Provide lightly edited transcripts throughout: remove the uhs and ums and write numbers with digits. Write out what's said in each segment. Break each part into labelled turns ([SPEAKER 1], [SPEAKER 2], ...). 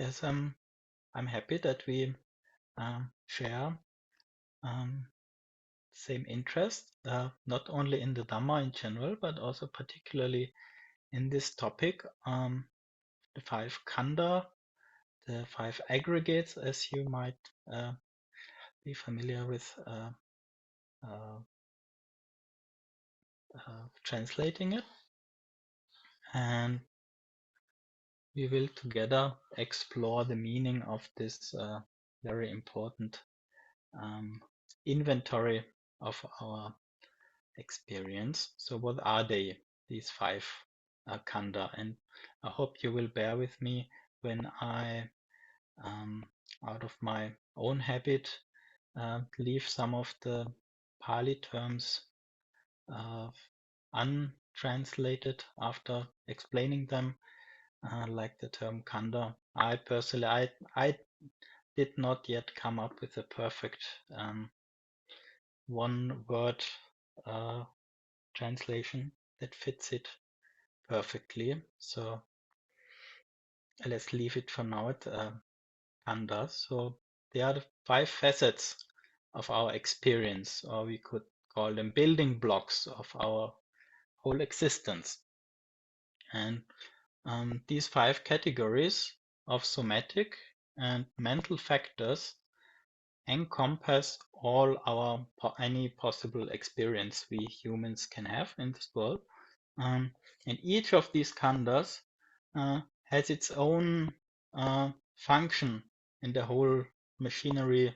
[SPEAKER 1] Yes, I'm happy that we share same interest, not only in the Dhamma in general, but also particularly in this topic, the five Khanda, the five aggregates, as you might be familiar with translating it. And we will together explore the meaning of this very important inventory of our experience. So what are they, these five Khanda? And I hope you will bear with me when I, out of my own habit, leave some of the Pali terms untranslated after explaining them, like the term Khanda. I personally, I did not yet come up with a perfect one word translation that fits it perfectly. So let's leave it for now at Khandhas. So they are the five facets of our experience, or we could call them building blocks of our whole existence. And these five categories of somatic and mental factors encompass all our any possible experience we humans can have in this world. Um, and each of these khandhas has its own function in the whole machinery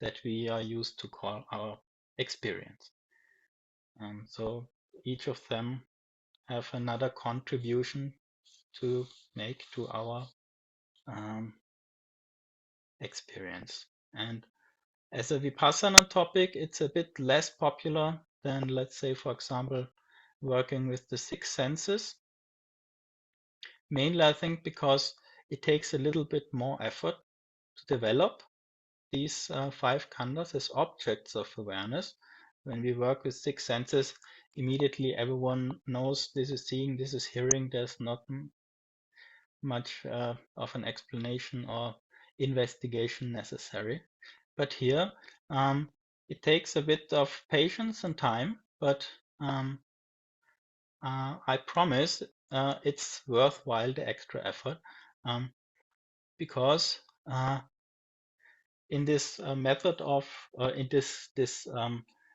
[SPEAKER 1] that we are used to call our experience. So each of them have another contribution to make to our um, experience. And as a Vipassana topic, it's a bit less popular than, let's say, for example, working with the six senses. Mainly, I think, because it takes a little bit more effort to develop these five khandhas as objects of awareness. When we work with six senses, immediately everyone knows this is seeing, this is hearing. There's not much of an explanation or investigation necessary. But here, it takes a bit of patience and time, but I promise it's worthwhile the extra effort, because in this method of in this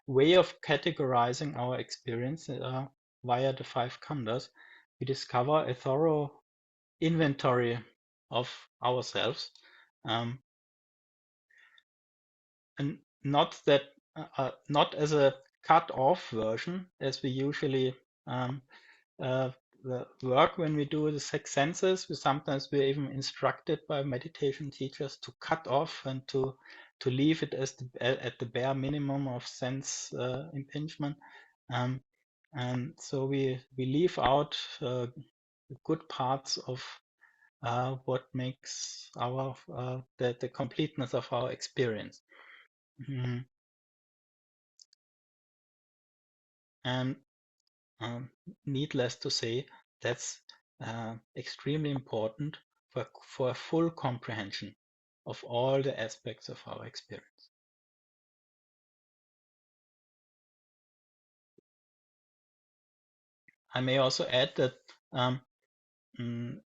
[SPEAKER 1] way of categorizing our experience via the five khandhas, we discover a thorough inventory of ourselves, um, and not as a cut-off version as we usually uh, work when we do the six senses. Sometimes we're even instructed by meditation teachers to cut off and to leave it as at the bare minimum of sense impingement, and so we leave out good parts of what makes our the completeness of our experience. Mhm. And needless to say, that's extremely important for a full comprehension of all the aspects of our experience. I may also add that mm,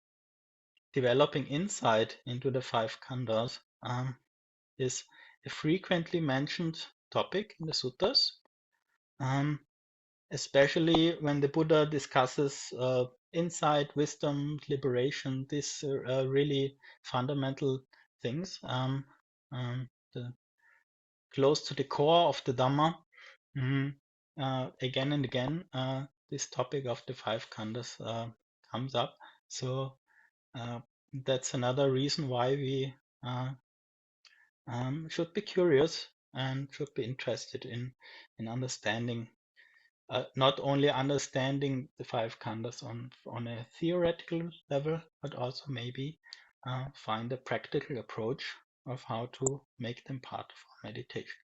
[SPEAKER 1] developing insight into the five khandhas is a frequently mentioned topic in the suttas, especially when the Buddha discusses insight, wisdom, liberation, these really fundamental things, the, close to the core of the Dhamma. Mhm. Again and again, this topic of the five khandhas comes up. So that's another reason why we should be curious and should be interested in understanding, not only understanding the five khandhas on a theoretical level, but also maybe find a practical approach of how to make them part of our meditation.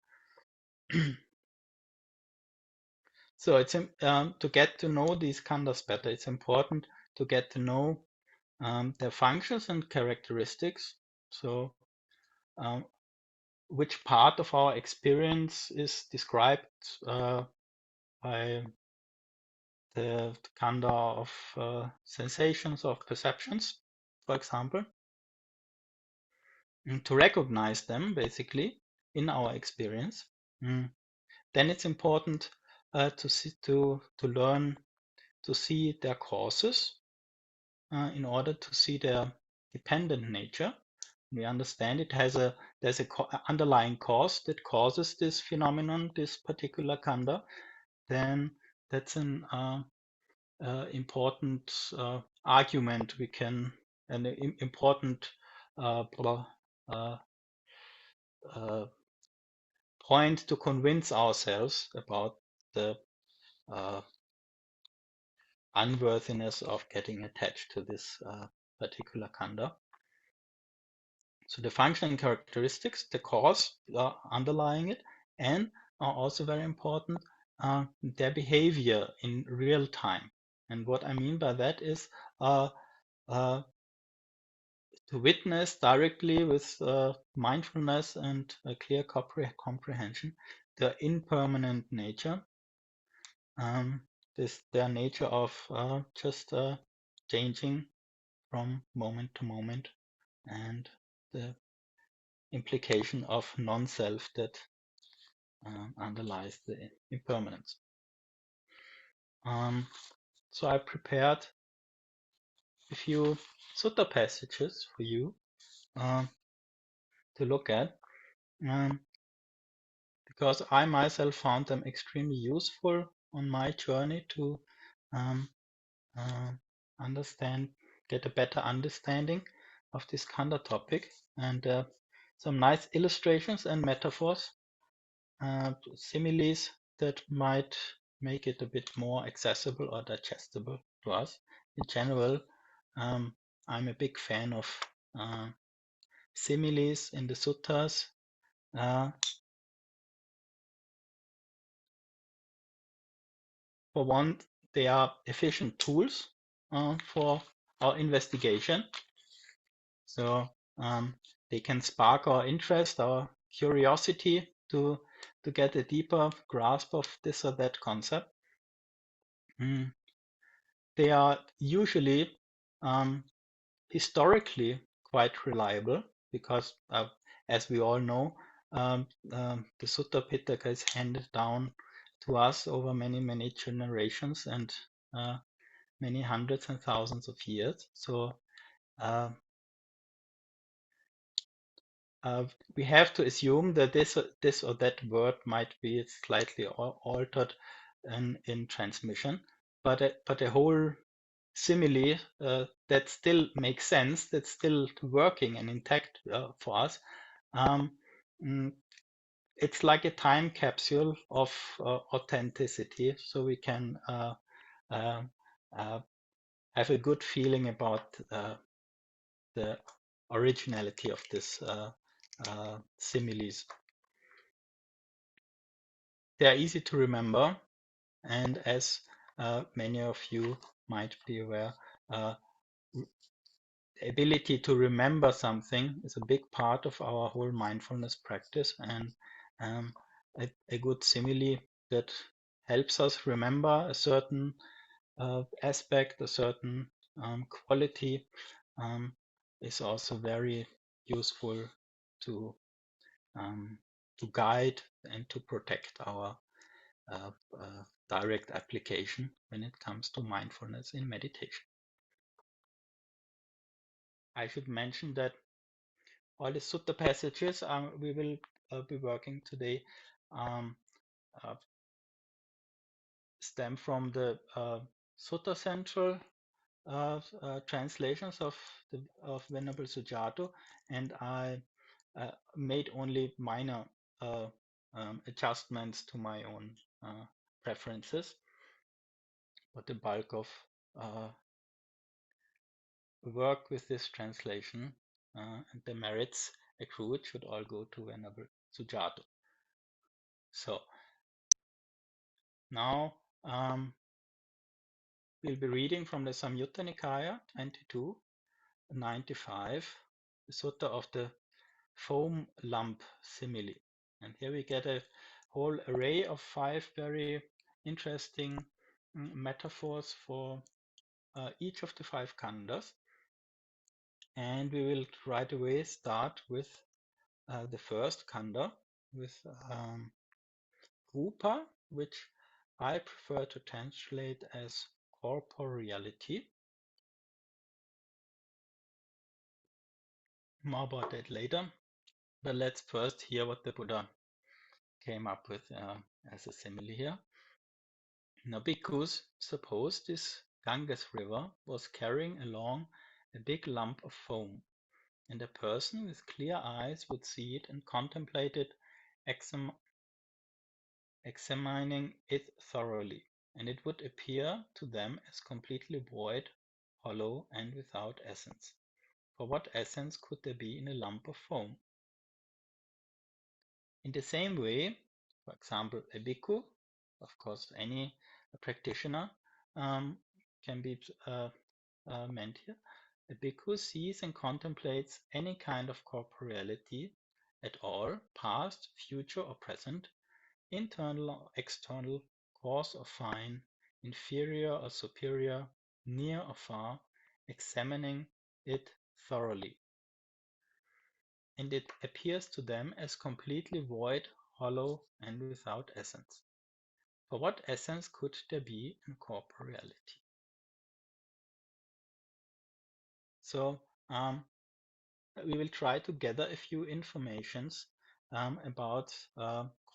[SPEAKER 1] So it's to get to know these khandhas better. It's important to get to know their functions and characteristics. So, um, which part of our experience is described by the khandha of sensations, of perceptions, for example, and to recognize them basically in our experience. Mm. Then it's important to learn to see their causes in order to see their dependent nature. We understand there's a underlying cause that causes this phenomenon, this particular khandha. Then that's an important argument we can an important uh, uh, uh, point to convince ourselves about the uh, unworthiness of getting attached to this particular khandha. So the functioning characteristics, the cause underlying it, and are also very important, their behavior in real time. And what I mean by that is uh, uh, to witness directly with mindfulness and a clear comprehension the impermanent nature, um, their nature of just changing from moment to moment, and the implication of non-self that underlies the impermanence. Um, so I prepared a few sutta passages for you um, to look at, um, because I myself found them extremely useful on my journey to um, uh, understand, get a better understanding of this khandha topic, and some nice illustrations and metaphors, similes that might make it a bit more accessible or digestible to us. In general, um, I'm a big fan of uh, similes in the suttas. Uh, for one, they are efficient tools for our investigation. So they can spark our interest, our curiosity to get a deeper grasp of this or that concept. Mm. They are usually um, historically quite reliable because, as we all know, the Sutta Pitaka is handed down to us over many, many generations and uh, many hundreds and thousands of years. So uh, we have to assume that this or that word might be slightly altered in transmission, but a whole simile that still makes sense, that's still working and intact for us. Um, mm, it's like a time capsule of authenticity, so we can uh, uh, have a good feeling about the originality of this similes. They are easy to remember, and as many of you might be aware, uh, the ability to remember something is a big part of our whole mindfulness practice, and um, a good simile that helps us remember a certain aspect, a certain quality, um, is also very useful to um, to guide and to protect our uh, direct application when it comes to mindfulness in meditation. I should mention that all the sutta passages we will be working today um, uh, stem from the Sutta Central translations of Venerable Sujato, and I made only minor uh, adjustments to my own preferences, but the bulk of uh, work with this translation and the merits accrued should all go to Venerable Sujato. So now we'll be reading from the Samyutta Nikaya 22, 95, the Sutta of the foam lump simile. And here we get a whole array of 5 very interesting metaphors for each of the 5 khandhas. And we will right away start with the first khandha, with rupa, which I prefer to translate as corporeality. More about that later, but let's first hear what the Buddha came up with as a simile here. Now, bhikkhus suppose this Ganges river was carrying along a big lump of foam, and a person with clear eyes would see it and contemplate it, examining it thoroughly, and it would appear to them as completely void, hollow, and without essence. For what essence could there be in a lump of foam? In the same way, for example, a bhikkhu, of course, any practitioner um, can be meant here. A bhikkhu sees and contemplates any kind of corporeality at all, past, future, or present, internal or external, coarse or fine, inferior or superior, near or far, examining it thoroughly. And it appears to them as completely void, hollow, and without essence. For what essence could there be in corporeality? So we will try to gather a few informations about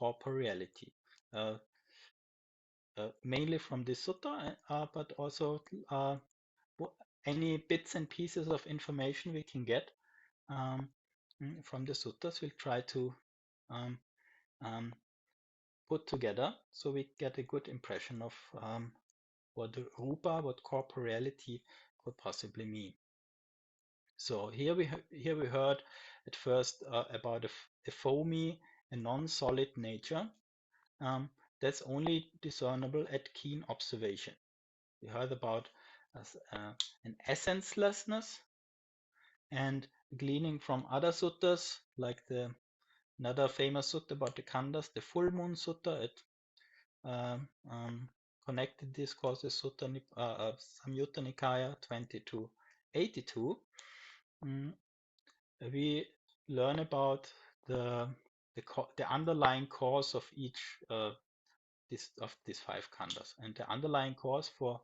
[SPEAKER 1] corporeality, mainly from the sutta, but also any bits and pieces of information we can get um, from the suttas. We'll try to um, um, put together so we get a good impression of what the rupa, what corporeality could possibly mean. So here we heard at first about a foamy and non-solid nature that's only discernible at keen observation. We heard about an essencelessness, and gleaning from other suttas, like another famous sutta about the Khandhas, the Full Moon Sutta, it connected discourses Sutta Samyutta Nikaya 2282. We learn about the underlying cause of each of these 5 khandhas, and the underlying cause for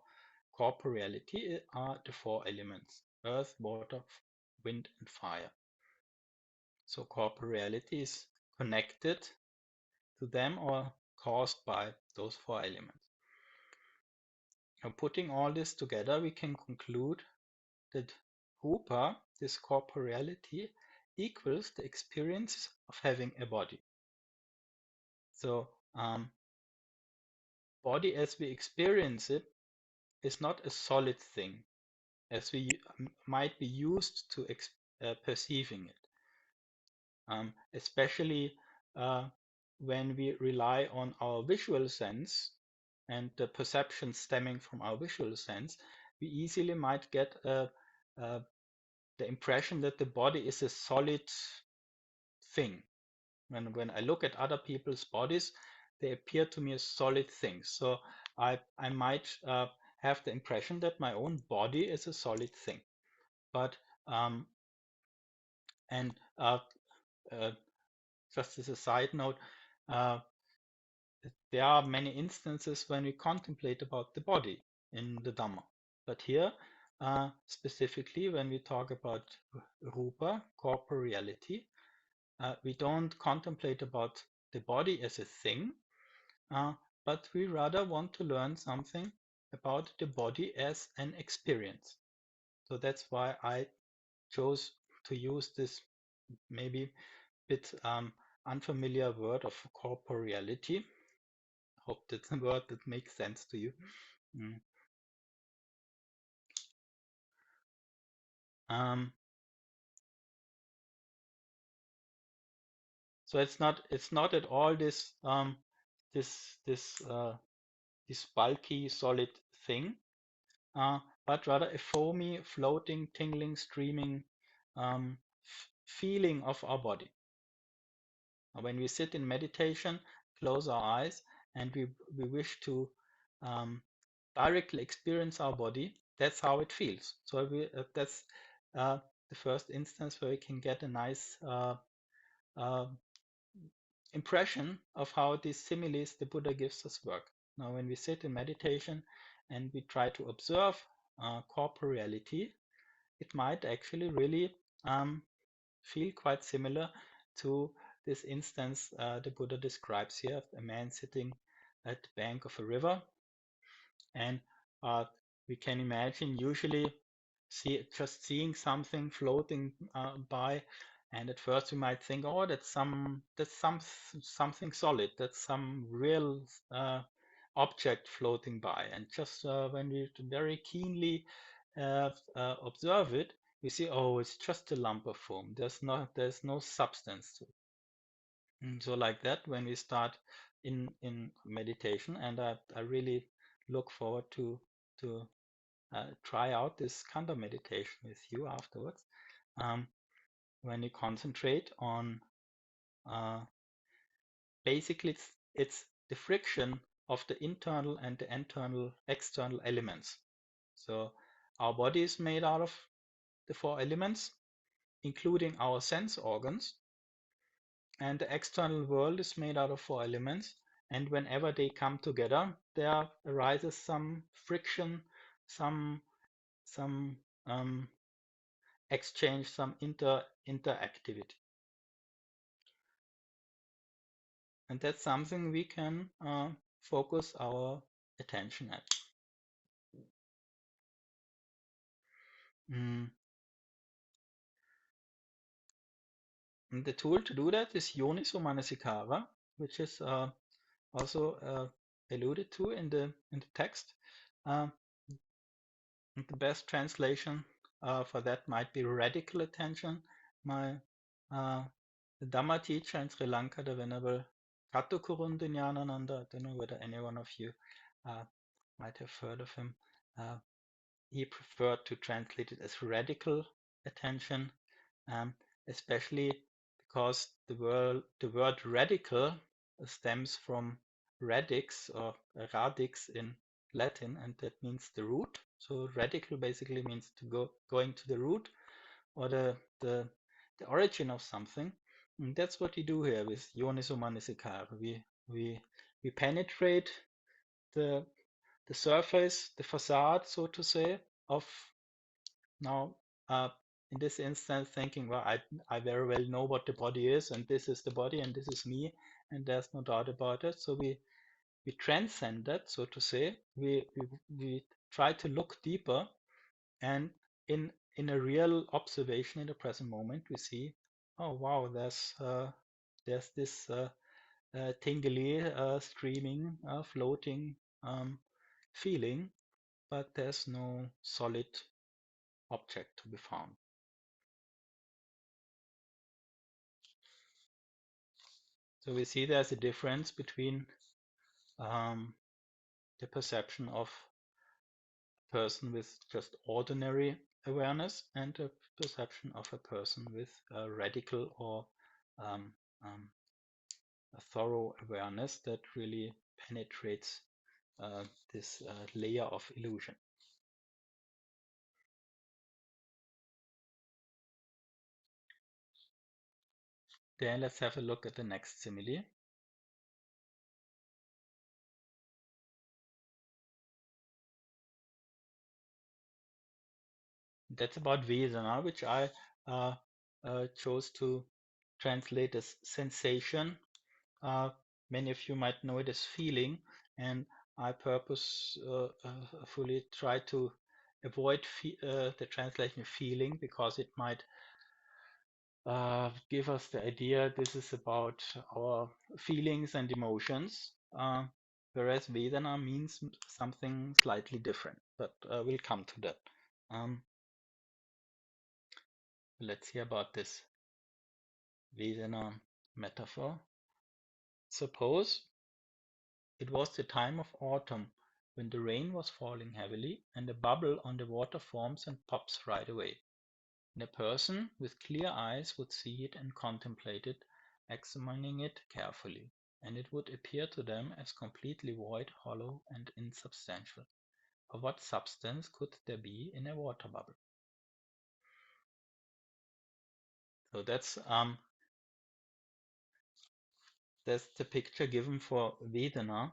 [SPEAKER 1] corporeality are the 4 elements: earth, water, wind, and fire. So corporeality is connected to them or caused by those 4 elements. Now, putting all this together, we can conclude that rupa, this corporeality, equals the experience of having a body. So body as we experience it is not a solid thing as we might be used to perceiving it, especially when we rely on our visual sense and the perception stemming from our visual sense. We easily might get the impression that the body is a solid thing. When I look at other people's bodies, they appear to me as solid things. So I might have the impression that my own body is a solid thing. But and just as a side note, there are many instances when we contemplate about the body in the Dhamma. But here, specifically, when we talk about rupa, corporeality, we don't contemplate about the body as a thing, but we rather want to learn something about the body as an experience. So that's why I chose to use this maybe bit unfamiliar word of corporeality. Hope that's a word that makes sense to you. Mm. So it's not at all this this bulky solid thing, but rather a foamy, floating, tingling, streaming feeling of our body. When we sit in meditation, close our eyes, and we wish to um, directly experience our body, that's how it feels. So that's the first instance where we can get a nice uh, impression of how these similes the Buddha gives us work. Now, when we sit in meditation and we try to observe corporeality, it might actually really feel quite similar to this instance the Buddha describes here of a man sitting at the bank of a river. And we can imagine usually just seeing something floating by, and at first we might think, oh, something solid, that's some real object floating by. And just when we very keenly observe it, we see, oh, it's just a lump of foam. There's no substance to it. And so like that, when we start in meditation, and I really look forward to try out this Khandha meditation with you afterwards. When you concentrate on basically it's the friction of the internal and the external elements. So our body is made out of the four elements, including our sense organs, and the external world is made out of four elements. And whenever they come together, there arises some friction, some some exchange, some interactivity. And that's something we can focus our attention at. Mm. And the tool to do that is Yoniso Manasikara, which is also alluded to in the text. Uh, the best translation for that might be radical attention. My the Dhamma teacher in Sri Lanka, the Venerable Kattukurundu Nyanananda, I don't know whether any one of you might have heard of him. He preferred to translate it as radical attention, um, especially because the word radical stems from radix or radix in Latin, and that means the root. So radical basically means going to the root or the origin of something. And that's what we do here with Yoniso Manasikara. We penetrate the the surface, the facade, so to say, of now, in this instance, thinking, well, I very well know what the body is, and this is the body, and this is me, and there's no doubt about it. So we transcend that, so to say. We try to look deeper, and in a real observation in the present moment, we see, oh wow, there's this tingly, streaming, floating feeling, but there's no solid object to be found. So we see there's a difference between um, the perception of a person with just ordinary awareness and the perception of a person with radical or um, um, a thorough awareness that really penetrates this layer of illusion. Then let's have a look at the next simile. That's about Vedana, which I chose to translate as sensation. Many of you might know it as feeling, and I purposefully try to avoid the translation feeling because it might give us the idea this is about our feelings and emotions, whereas Vedana means something slightly different, but we'll come to that. Let's hear about this Vedana metaphor. Suppose it was the time of autumn when the rain was falling heavily and a bubble on the water forms and pops right away. And a person with clear eyes would see it and contemplate it, examining it carefully, and it would appear to them as completely void, hollow, and insubstantial. For what substance could there be in a water bubble? So that's the picture given for Vedana,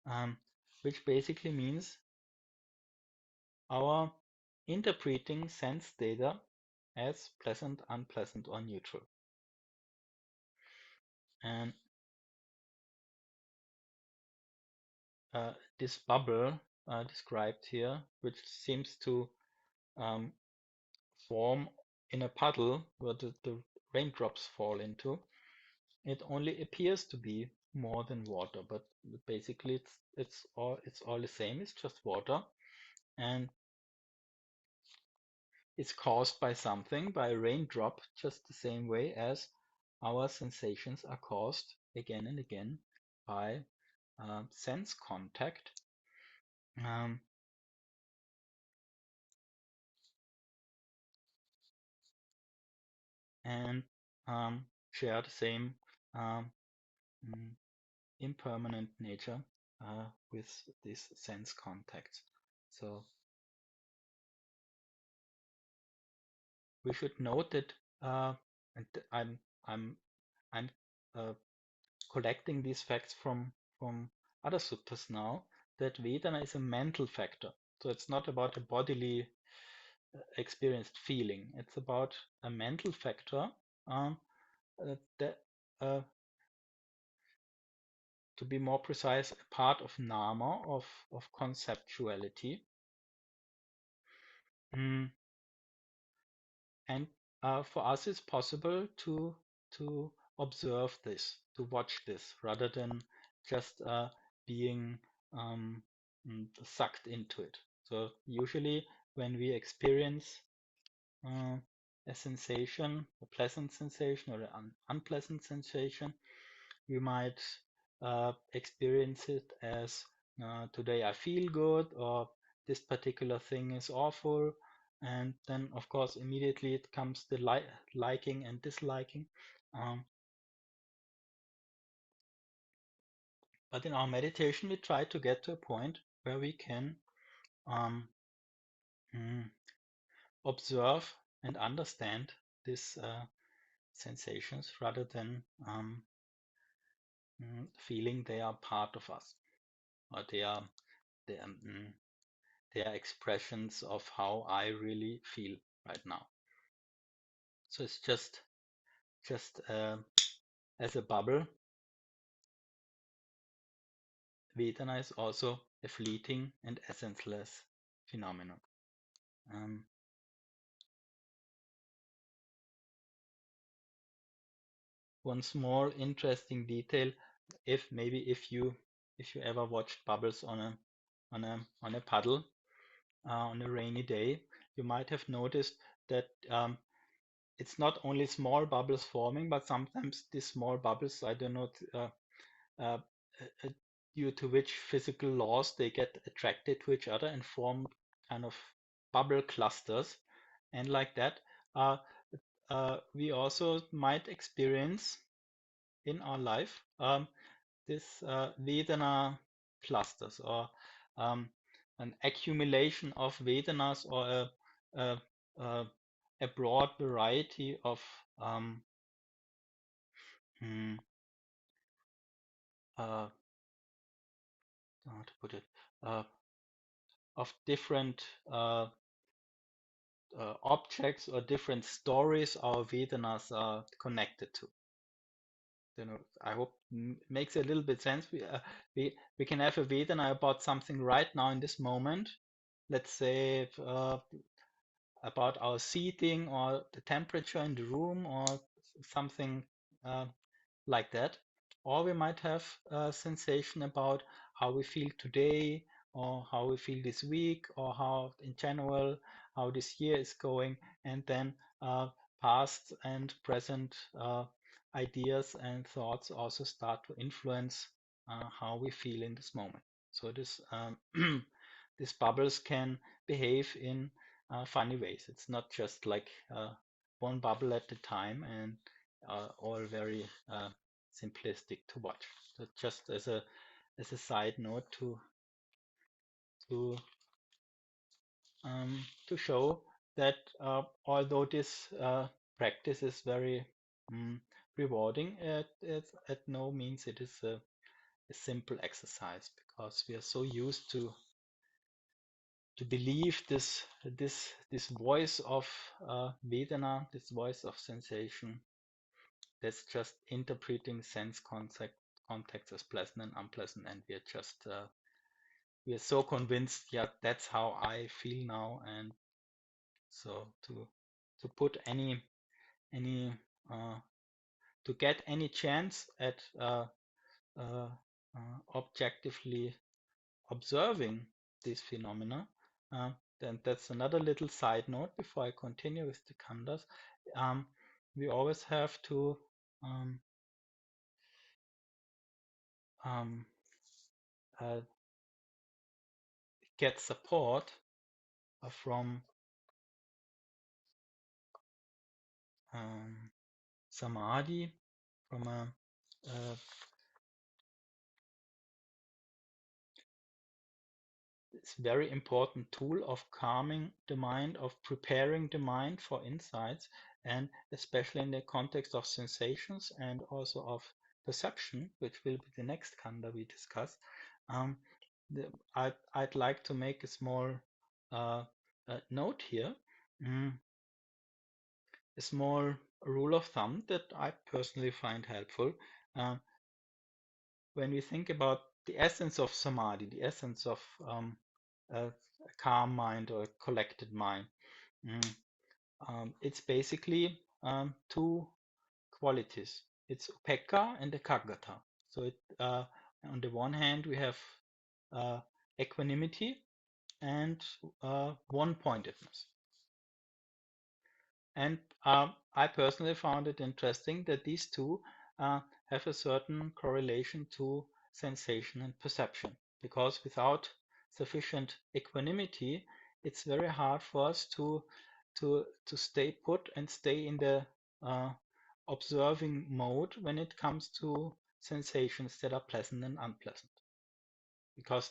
[SPEAKER 1] um, which basically means our interpreting sense data as pleasant, unpleasant, or neutral. And this bubble described here, which seems to um, form in a puddle where the raindrops fall into, it only appears to be more than water, but basically it's all the same. It's just water, and it's caused by something, by a raindrop, just the same way as our sensations are caused again and again by sense contact. Um, and share the same um, mm, impermanent nature with these sense contacts. So we should note that, and I'm I'm uh, collecting these facts from other suttas now, that Vedana is a mental factor. So it's not about a bodily experienced feeling. It's about a mental factor um, that, to be more precise, a part of nama, of conceptuality. Mm, and for us, it's possible to observe this, to watch this, rather than just being um, sucked into it. So usually, when we experience uh, a sensation, a pleasant sensation or an unpleasant sensation, we might experience it as today I feel good, or this particular thing is awful. And then, of course, immediately it comes the liking and disliking. Um, but in our meditation, we try to get to a point where we can um, mm, observe and understand these sensations rather than feeling they are part of us, or they are, they are expressions of how I really feel right now. So it's just as a bubble, Vedana is also a fleeting and essenceless phenomenon. Um, one small interesting detail, if you ever watched bubbles on a puddle on a rainy day, you might have noticed that it's not only small bubbles forming, but sometimes these small bubbles, I don't know, uh, uh, due to which physical laws they get attracted to each other and form kind of bubble clusters. And like that, uh, we also might experience in our life this Vedana clusters, or um, an accumulation of Vedanas, or a, a, a broad variety of um, hmm, how to put it, uh, of different objects or different stories our Vedanas are connected to. I hope makes a little bit sense. We can have a Vedana about something right now in this moment. Let's say about our seating or the temperature in the room, or something uh, like that. Or we might have a sensation about how we feel today, or how we feel this week, or how in general how this year is going, and then past and present ideas and thoughts also start to influence how we feel in this moment. So this these bubbles can behave in funny ways. It's not just like one bubble at a time and all very simplistic to watch. So just as a side note to to show that although this practice is very mm, rewarding, it's at no means it is a simple exercise because we are so used to believe this voice of Vedana, this voice of sensation, that's just interpreting sense context as pleasant and unpleasant, and we are so convinced, yeah, that's how I feel now, and so to put any uh, to get any chance at uh, objectively observing these phenomena, uh, then that's another little side note before I continue with the khandhas. Um, we always have to um, um, uh, get support from um, samadhi, from a it's a very important tool of calming the mind, of preparing the mind for insights, and especially in the context of sensations and also of perception, which will be the next khandha we discuss. Um, I'd like to make a small uh, note here, mm, a small rule of thumb that I personally find helpful. Um, when we think about the essence of samadhi, the essence of a calm mind or a collected mind, mm, it's basically two qualities. It's upekkha and ekaggata. So on the one hand, we have uh, equanimity and one-pointedness. And I personally found it interesting that these two have a certain correlation to sensation and perception, because without sufficient equanimity, it's very hard for us to stay put and stay in the uh, observing mode when it comes to sensations that are pleasant and unpleasant, because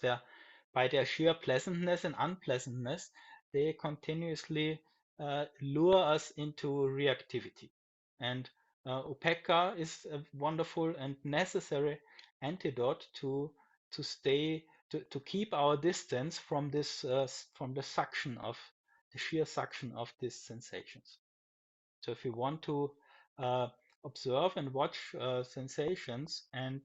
[SPEAKER 1] by their sheer pleasantness and unpleasantness, they continuously lure us into reactivity. And upekkha is a wonderful and necessary antidote to stay to keep our distance from this from the sheer suction of these sensations. So if you want to uh, observe and watch sensations, and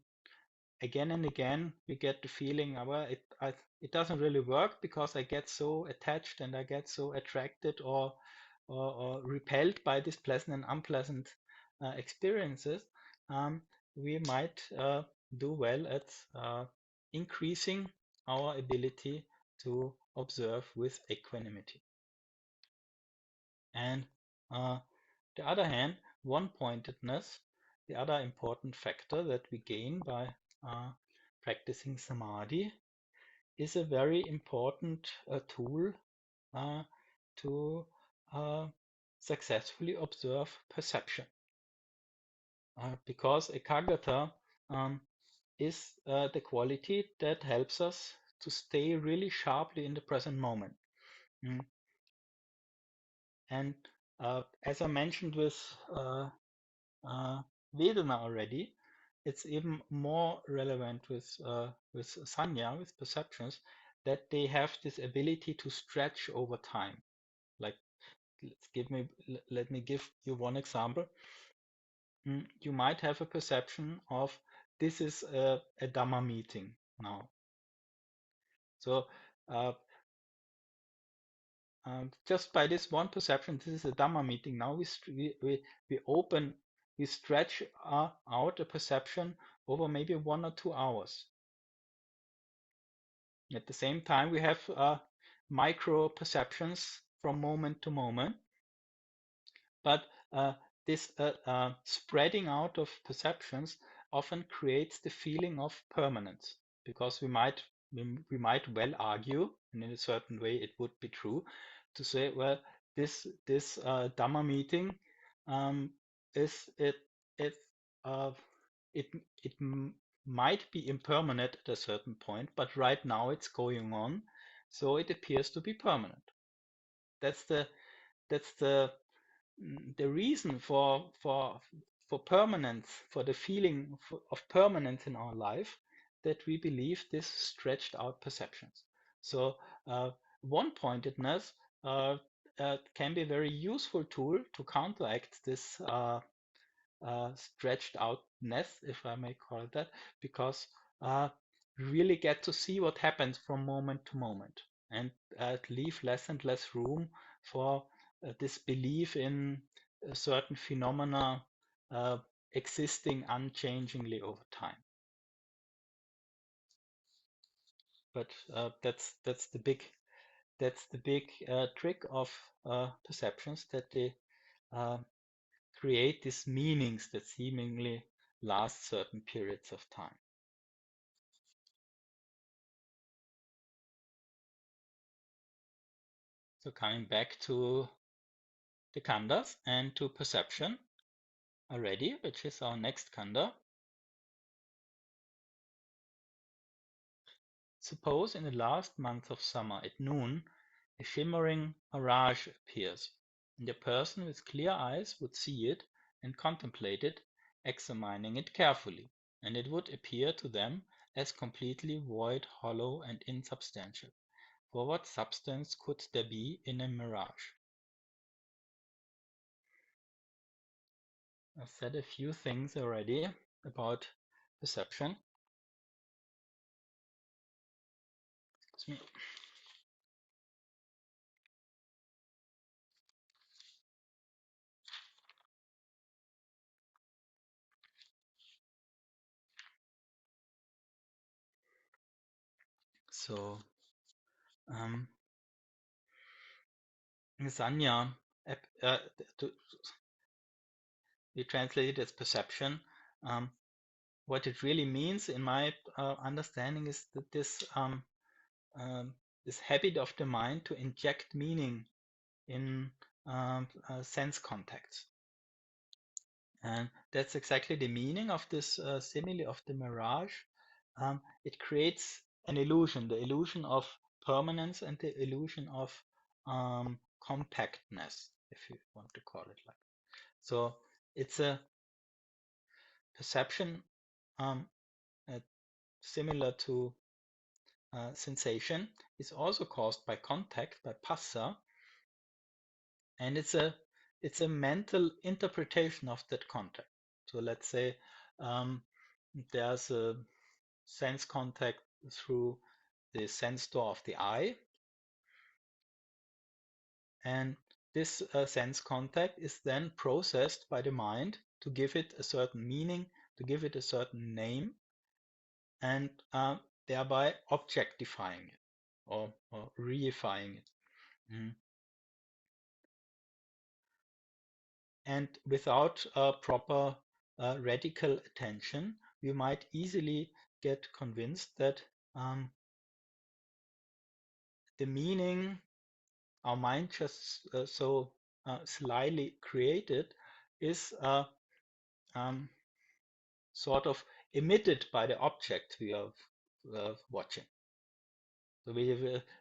[SPEAKER 1] again and again we get the feeling, well, it doesn't really work because I get so attached and I get so attracted or repelled by these pleasant and unpleasant experiences. um, we might do well at increasing our ability to observe with equanimity. And the other hand, one-pointedness, the other important factor that we gain by uh, practicing samadhi, is a very important tool to uh, successfully observe perception. Because ekaggata is the quality that helps us to stay really sharply in the present moment. Mm. And as I mentioned with uh, Vedana already, it's even more relevant with sanya, with perceptions, that they have this ability to stretch over time. Like, let me give you one example. You might have a perception of this is a Dhamma meeting now. So uh, just by this one perception, this is a Dhamma meeting. Now we open, we stretch out a perception over maybe 1 or 2 hours. At the same time, we have micro perceptions from moment to moment, but this spreading out of perceptions often creates the feeling of permanence, because we might we might well argue, and in a certain way it would be true, to say, well, this Dhamma meeting um, is it uh, it it might be impermanent at a certain point, but right now it's going on, so it appears to be permanent. That's the reason for permanence, for the feeling of permanence in our life, that we believe this stretched out perceptions. So one-pointedness can be a very useful tool to counteract this stretched outness, if I may call it that, because we really get to see what happens from moment to moment, and leave less and less room for this belief in certain phenomena uh, existing unchangingly over time. But that's the big trick of perceptions, that they uh, create these meanings that seemingly last certain periods of time. So coming back to the khandhas and to perception already, which is our next khandha. Suppose in the last month of summer at noon, a shimmering mirage appears, and a person with clear eyes would see it and contemplate it, examining it carefully, and it would appear to them as completely void, hollow, and insubstantial. For what substance could there be in a mirage? I've said a few things already about perception. Excuse me. So, um, Sanya, to, we translate it as perception. Um, what it really means, in my understanding, is that this habit of the mind to inject meaning in sense contexts. And that's exactly the meaning of this simile of the mirage. It creates an illusion, the illusion of permanence and the illusion of compactness, if you want to call it like. So it's a perception um, uh, similar to sensation, is also caused by contact, by passa, and it's a mental interpretation of that contact. So let's say there's a sense contact through the sense door of the eye, and this sense contact is then processed by the mind to give it a certain meaning, to give it a certain name, and thereby objectifying it, or reifying it. Mm. And without proper radical attention, we might easily get convinced that the meaning our mind just so slyly created is um, sort of emitted by the object we are watching. So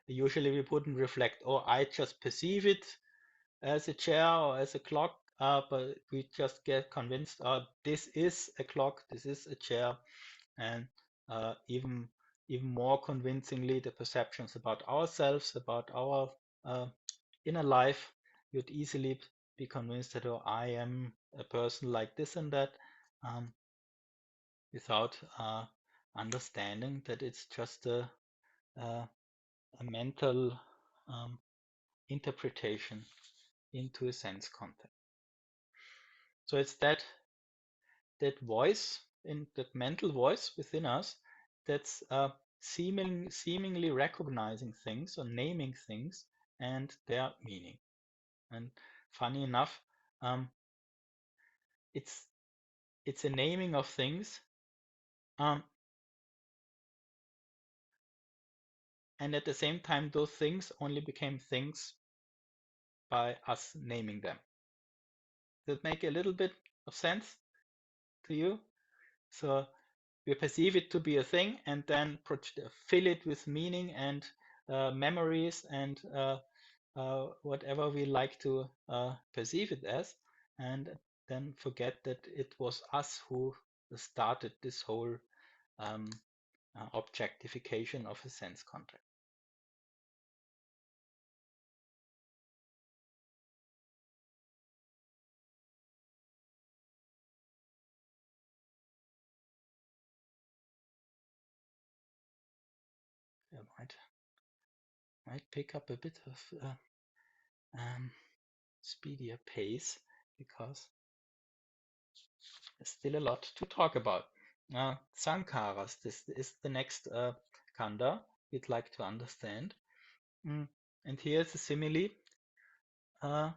[SPEAKER 1] usually we wouldn't reflect, oh, I just perceive it as a chair or as a clock, but we just get convinced, this is a clock, this is a chair, and even more convincingly, the perceptions about ourselves, about our uh, inner life, you'd easily be convinced that, oh, I am a person like this and that, um, without understanding that it's just a, a mental interpretation into a sense context. So it's that voice, in that mental voice within us, that's seemingly recognizing things or naming things and their meaning. And funny enough, um, it's a naming of things um, and at the same time, those things only became things by us naming them. Does that make a little bit of sense to you? So we perceive it to be a thing and then fill it with meaning and memories and whatever we like to perceive it as, and then forget that it was us who started this whole um, objectification of a sense contact. I might pick up a bit of um, speedier pace because there's still a lot to talk about. Sankharas, this is the next khandha we'd like to understand. And here's a simile. Uh,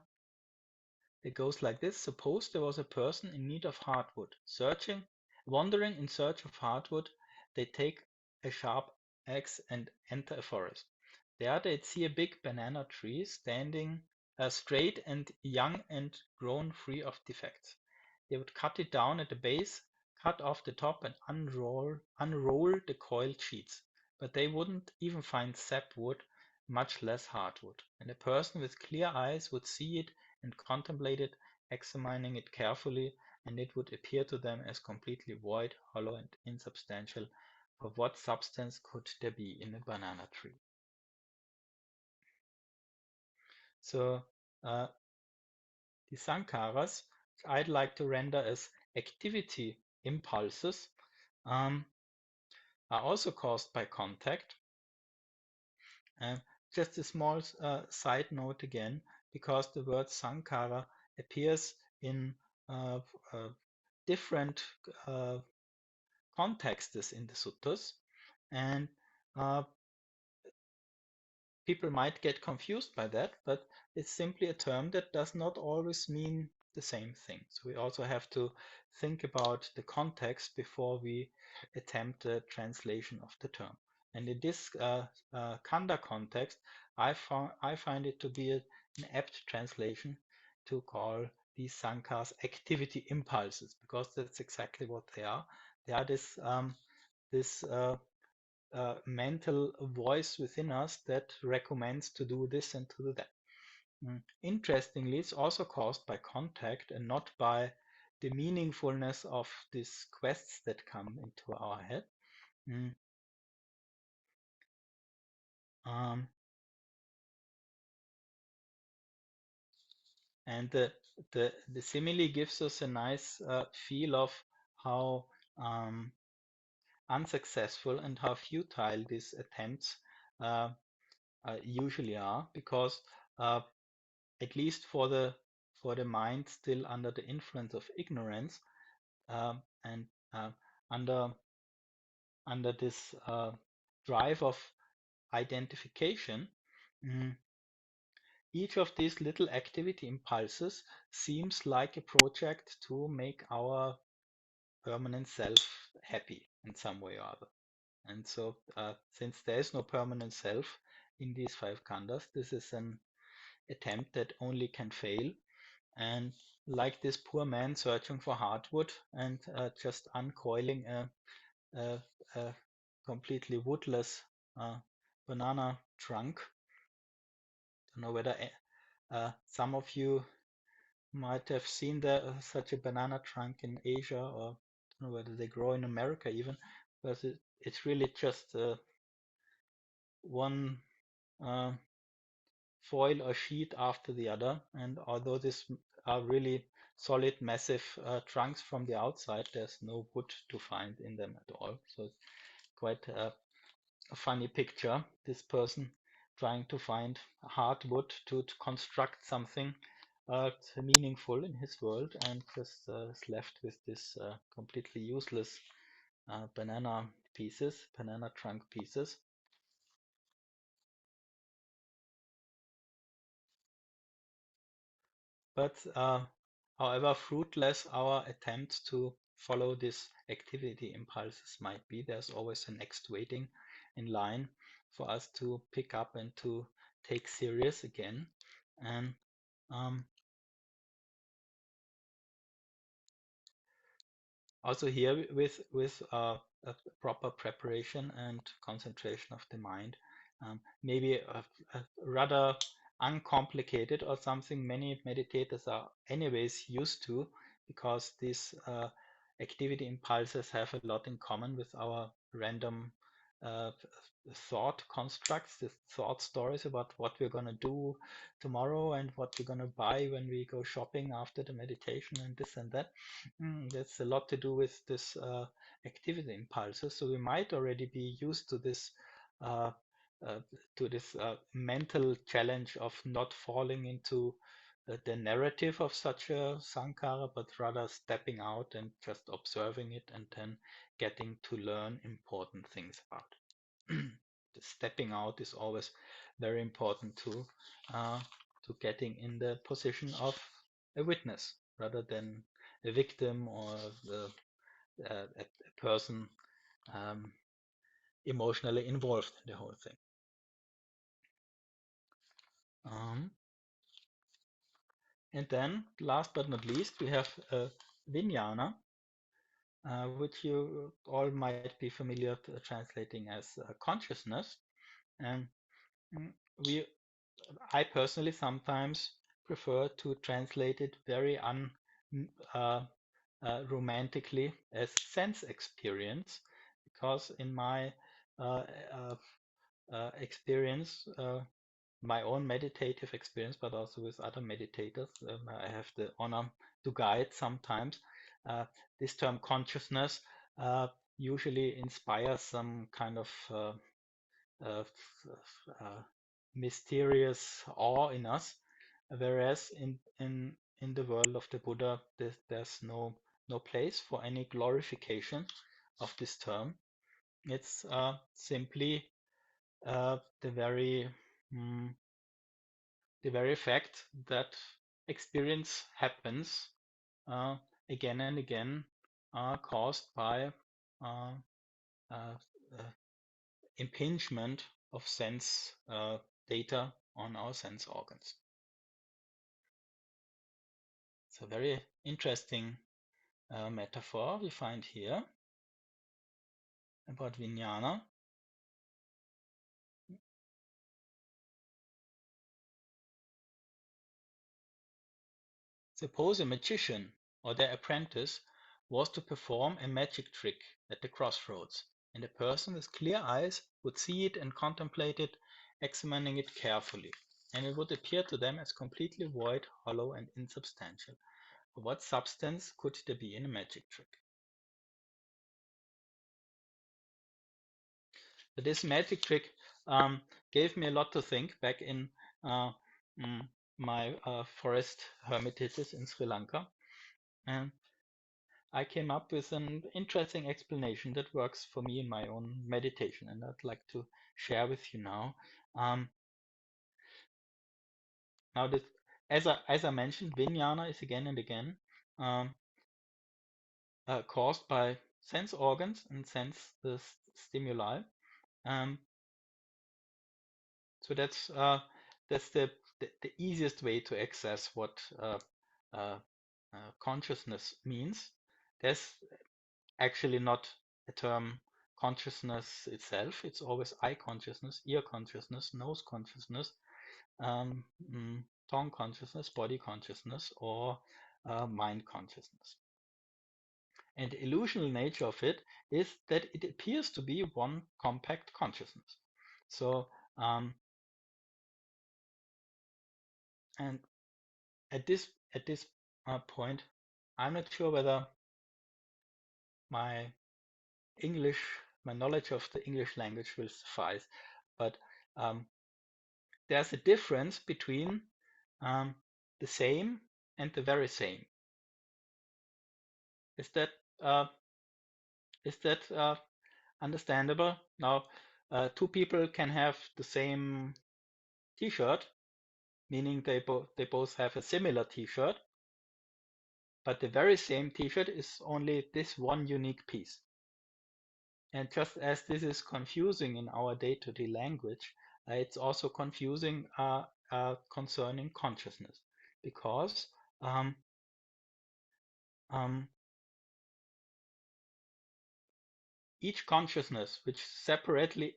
[SPEAKER 1] it goes like this. Suppose there was a person in need of hardwood, wandering in search of hardwood. They take a sharp axe and enter a forest. There they'd see a big banana tree standing straight and young and grown free of defects. They would cut it down at the base, cut off the top, and unroll the coiled sheets. But they wouldn't even find sapwood, much less hardwood. And a person with clear eyes would see it and contemplate it, examining it carefully, and it would appear to them as completely void, hollow, and insubstantial. For what substance could there be in a banana tree? So the sankharas, I'd like to render as activity impulses, are also caused by contact. And just a small side note again, because the word sankhara appears in uh, uh, different contexts in the suttas, and uh, people might get confused by that, but it's simply a term that does not always mean the same thing. So we also have to think about the context before we attempt a translation of the term. And in this Khandha context, I find it to be an apt translation to call these sankhas activity impulses, because that's exactly what they are. They are this mental voice within us that recommends to do this and to do that. Interestingly, it's also caused by contact and not by the meaningfulness of these quests that come into our head. Mm, um, and the simile gives us a nice feel of how unsuccessful and how futile these attempts uh, usually are, because at least for the mind still under the influence of ignorance, and under this drive of identification, mm, each of these little activity impulses seems like a project to make our permanent self happy in some way or other. And so, since there is no permanent self in these five khandhas, this is an attempt that only can fail. And like this poor man searching for hardwood and just uncoiling a, a completely woodless uh, banana trunk. Don't know whether some of you might have seen such a banana trunk in Asia, or don't know whether they grow in America even, because it's really just one uh, foil or sheet after the other. And although these are really solid, massive trunks from the outside, there's no wood to find in them at all. So it's quite a funny picture. This person trying to find hardwood to construct something meaningful in his world, and just is left with this completely useless banana trunk pieces. But however fruitless our attempts to follow this activity impulses might be, there's always a next waiting in line. for us to pick up and to take serious again. And um, also here with a proper preparation and concentration of the mind, maybe a rather uncomplicated or something many meditators are anyways used to, because these activity impulses have a lot in common with our random uh, thought constructs, the thought stories about what we're going to do tomorrow and what we're going to buy when we go shopping after the meditation and this and that. That's a lot to do with this activity impulses. So we might already be used uh, uh, to this mental challenge of not falling into the narrative of such a sankhara, but rather stepping out and just observing it and then getting to learn important things about it. The stepping out is always very important uh, to getting in the position of a witness rather than a victim or a person um, emotionally involved in the whole thing. Um, and then, last but not least, we have vijnana, which you all might be familiar translating as consciousness. And mm, we, I personally sometimes prefer to translate it very uh, romantically as sense experience, because in my uh, uh, experience, my own meditative experience, but also with other meditators, I have the honor to guide sometimes. Uh, this term consciousness uh, usually inspires some kind of uh, uh, mysterious awe in us, whereas in the world of the Buddha, there's no place for any glorification of this term. It's simply uh, the very mm, the very fact that experience happens uh, again and again, caused by uh, uh, uh, impingement of sense data on our sense organs. It's a very interesting metaphor we find here about vijnana. Suppose a magician or their apprentice was to perform a magic trick at the crossroads, and a person with clear eyes would see it and contemplate it, examining it carefully, and it would appear to them as completely void, hollow, and insubstantial. What substance could there be in a magic trick? But this magic trick gave me a lot to think back in uh, mm, my forest hermitages in Sri Lanka. And I came up with an interesting explanation that works for me in my own meditation, and I'd like to share with you now. Um, now, this, as I mentioned, vijnana is again and again um, caused by sense organs and sense stimuli. Um, so that's the easiest way to access what uh, consciousness means. There's actually not a term consciousness itself. It's always eye consciousness, ear consciousness, nose consciousness, um, tongue consciousness, body consciousness, or mind consciousness. And the illusional nature of it is that it appears to be one compact consciousness. So, and at this point, I'm not sure whether my English, my knowledge of the English language will suffice, but um, there's a difference between um, the same and the very same. Is that uh, is that understandable? Now, two people can have the same T-shirt, meaning they both have a similar T-shirt, but the very same T-shirt is only this one unique piece. And just as this is confusing in our day-to-day language, it's also confusing concerning consciousness, because um, um, each consciousness which separately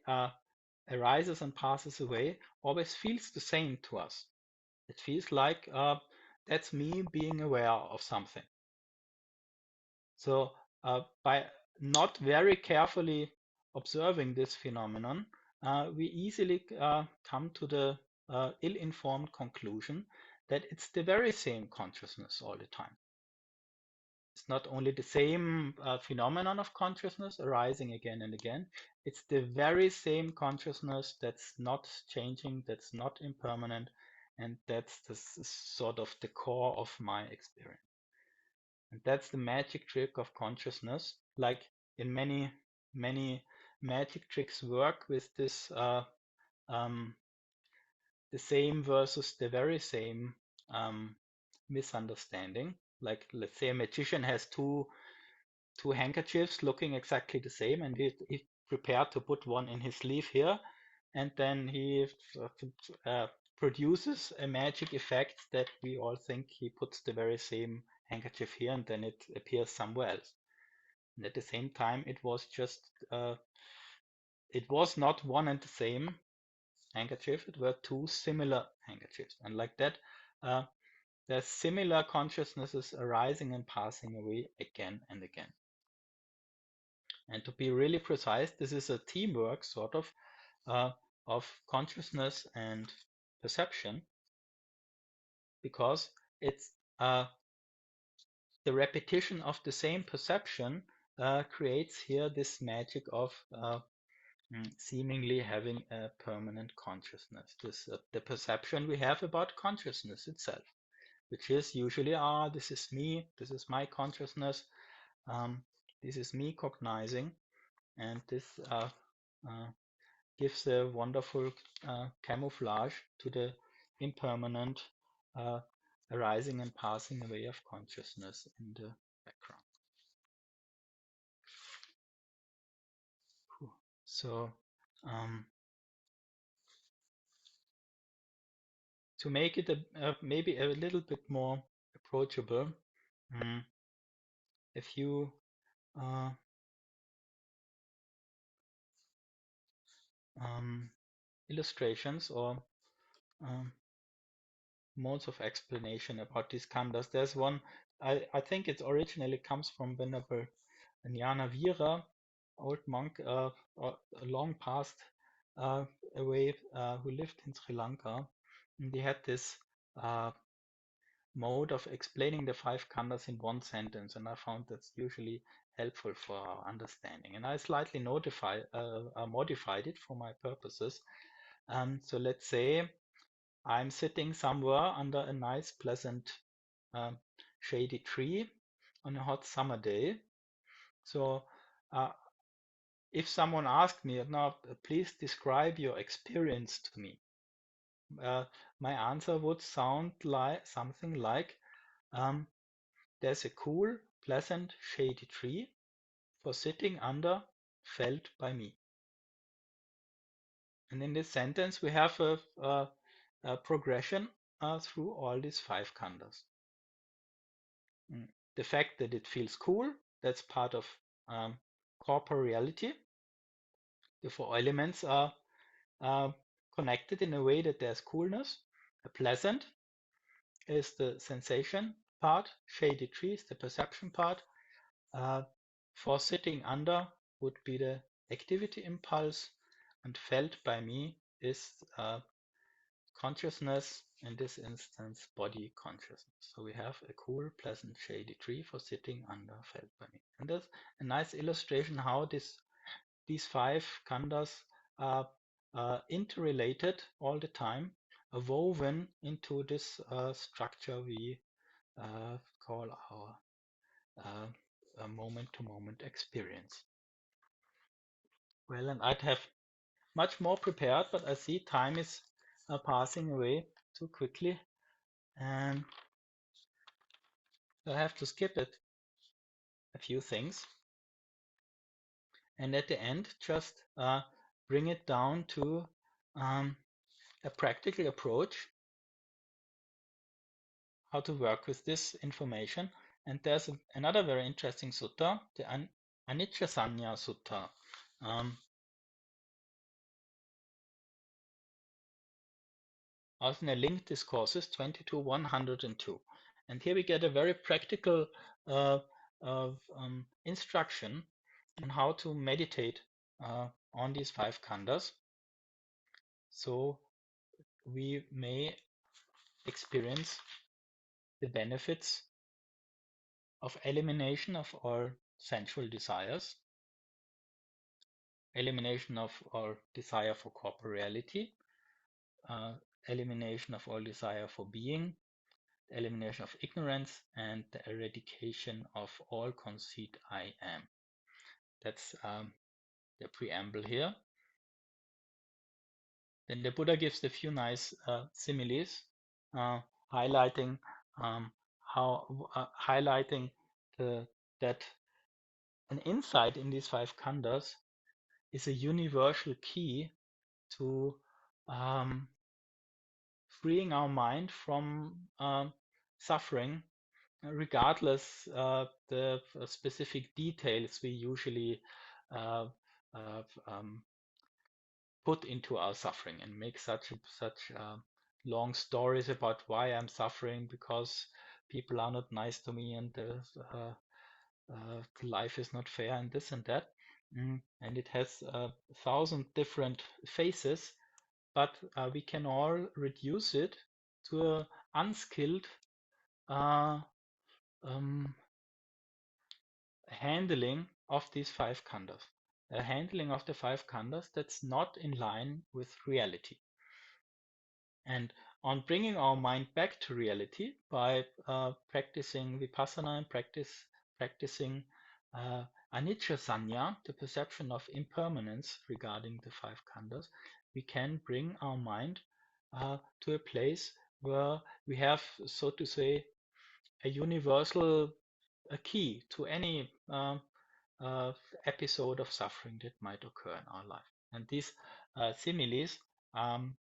[SPEAKER 1] arises and passes away always feels the same to us. It feels like that's me being aware of something. So by not very carefully observing this phenomenon, we easily come to the ill-informed conclusion that it's the very same consciousness all the time. It's not only the same phenomenon of consciousness arising again and again, it's the very same consciousness that's not changing, that's not impermanent, and that's the sort of the core of my experience. And that's the magic trick of consciousness. Like in many magic tricks work with this um, the same versus the very same um, misunderstanding. Like let's say a magician has two handkerchiefs looking exactly the same, and he prepared to put one in his sleeve here, and then he uh, produces a magic effect that we all think he puts the very same handkerchief here, and then it appears somewhere else. And at the same time, it was not one and the same handkerchief, it were two similar handkerchiefs. And like that, uh, there's similar consciousnesses arising and passing away again and again. And to be really precise, this is a teamwork sort of consciousness and perception, because it's the repetition of the same perception creates here this magic of seemingly having a permanent consciousness. This the perception we have about consciousness itself, which is usually, this is me, this is my consciousness, um, this is me cognizing, and this uh, gives a wonderful camouflage to the impermanent uh, arising and passing away of consciousness in the background. So um, to make it maybe a little bit more approachable, mm, a few uh, um, illustrations or um, modes of explanation about these khandhas. There's one, I think it originally comes from Venerable Jnana Vira, old monk, long past away, who lived in Sri Lanka. And he had this uh, mode of explaining the five khandhas in one sentence, and I found that's usually helpful for our understanding. And I slightly modified it for my purposes. So let's say I'm sitting somewhere under a nice, pleasant, um, shady tree on a hot summer day. So uh, if someone asked me, now please describe your experience to me, uh, my answer would sound like something like, um, there's a cool, pleasant, shady tree for sitting under, felled by me. And in this sentence, we have a progression through all these five khandhas. The fact that it feels cool, that's part of corporeality. The four elements are connected in a way that there's coolness. A pleasant is the sensation part, shady tree is the perception part. Uh, for sitting under would be the activity impulse, and felt by me is consciousness, in this instance, body consciousness. So we have a cool, pleasant, shady tree for sitting under, felt by me. And that's a nice illustration how these five khandhas are interrelated all the time, woven into this structure we call our moment-to-moment experience. Well, and I'd have much more prepared, but I see time is passing away too quickly, and I have to skip it, a few things. and at the end, just bring it down to um, a practical approach how to work with this information. And there's another very interesting sutta, the Anicca Sanya Sutta. Um, Also in the linked discourses 22-102. And here we get a very practical uh, instruction on how to meditate on these five khandhas, so we may experience the benefits of elimination of all sensual desires, elimination of all desire for corporeality, uh, elimination of all desire for being, elimination of ignorance, and the eradication of all conceit I am. That's the preamble here. Then the Buddha gives a few nice similes, uh, highlighting highlighting that an insight in these five khandhas is a universal key to um, freeing our mind from suffering, regardless the specific details we usually uh, uh, um, put into our suffering, and make such long stories about why I'm suffering because people are not nice to me, and life is not fair, and this and that. And it has 1,000 different faces, but we can all reduce it to a unskilled uh, um, handling of these five khandhas. A handling of the five khandhas that's not in line with reality. And on bringing our mind back to reality by practicing vipassana and practicing uh, anicca sanya, the perception of impermanence regarding the five khandhas, we can bring our mind to a place where we have, so to say, a universal key to any episode of suffering that might occur in our life. And these similes um,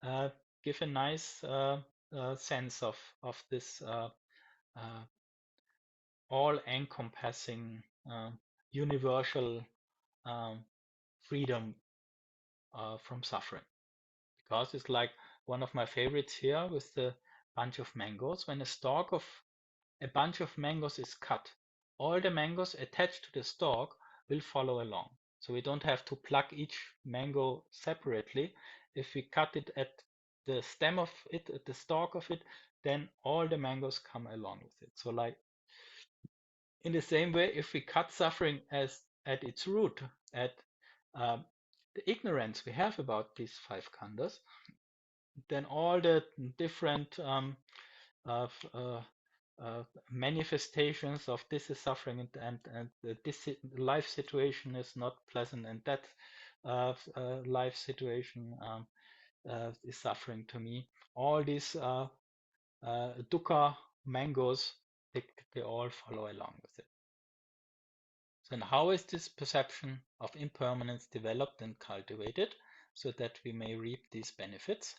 [SPEAKER 1] uh, give a nice sense of this uh, all-encompassing universal um, freedom from suffering. Because it's like one of my favorites here with the bunch of mangoes. When a bunch of mangoes is cut, all the mangoes attached to the stalk will follow along. So we don't have to pluck each mango separately. If we cut it at the stem of it, at the stalk of it, then all the mangoes come along with it. So like in the same way, if we cut suffering as at its root, at um, the ignorance we have about these five khandhas, then all the different of manifestations of this is suffering, and this life situation is not pleasant, and that life situation is suffering to me. All these dukkha mangoes, they all follow along with it. So, and how is this perception of impermanence developed and cultivated so that we may reap these benefits?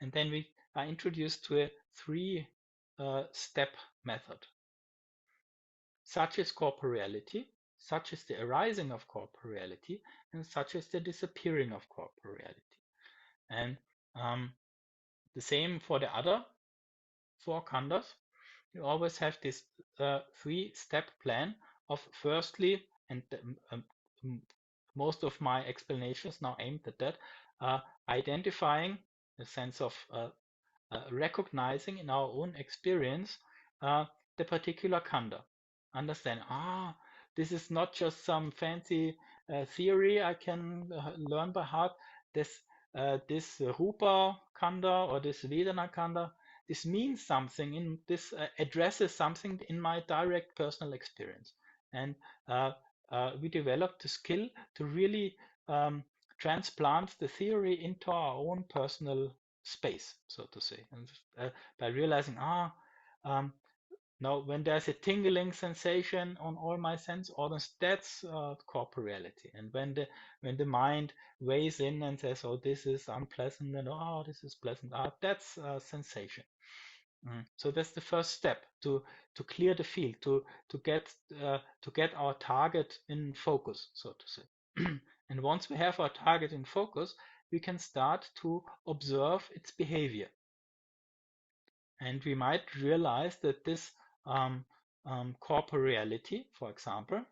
[SPEAKER 1] And then we are introduced to a three-step method. Such is corporeality, such is the arising of corporeality, and such is the disappearing of corporeality. And the same for the other four khandhas. You always have this three-step plan of firstly, and most of my explanations now aimed at that, identifying a sense of recognizing in our own experience the particular khandha. Understand, this is not just some fancy theory I can learn by heart. This Rupa khandha or this Vedana khandha, this means something in this addresses something in my direct personal experience. And uh, we developed the skill to really transplant the theory into our own personal space, so to say, and by realizing, um, Now, when there's a tingling sensation on all my sense organs, that's corporeality. And when the mind weighs in and says, "Oh, this is unpleasant," and "Oh, this is pleasant," that's sensation. So that's the first step to clear the field, to get our target in focus, so to say. And once we have our target in focus, we can start to observe its behavior. And we might realize that this um, corporeality, for example,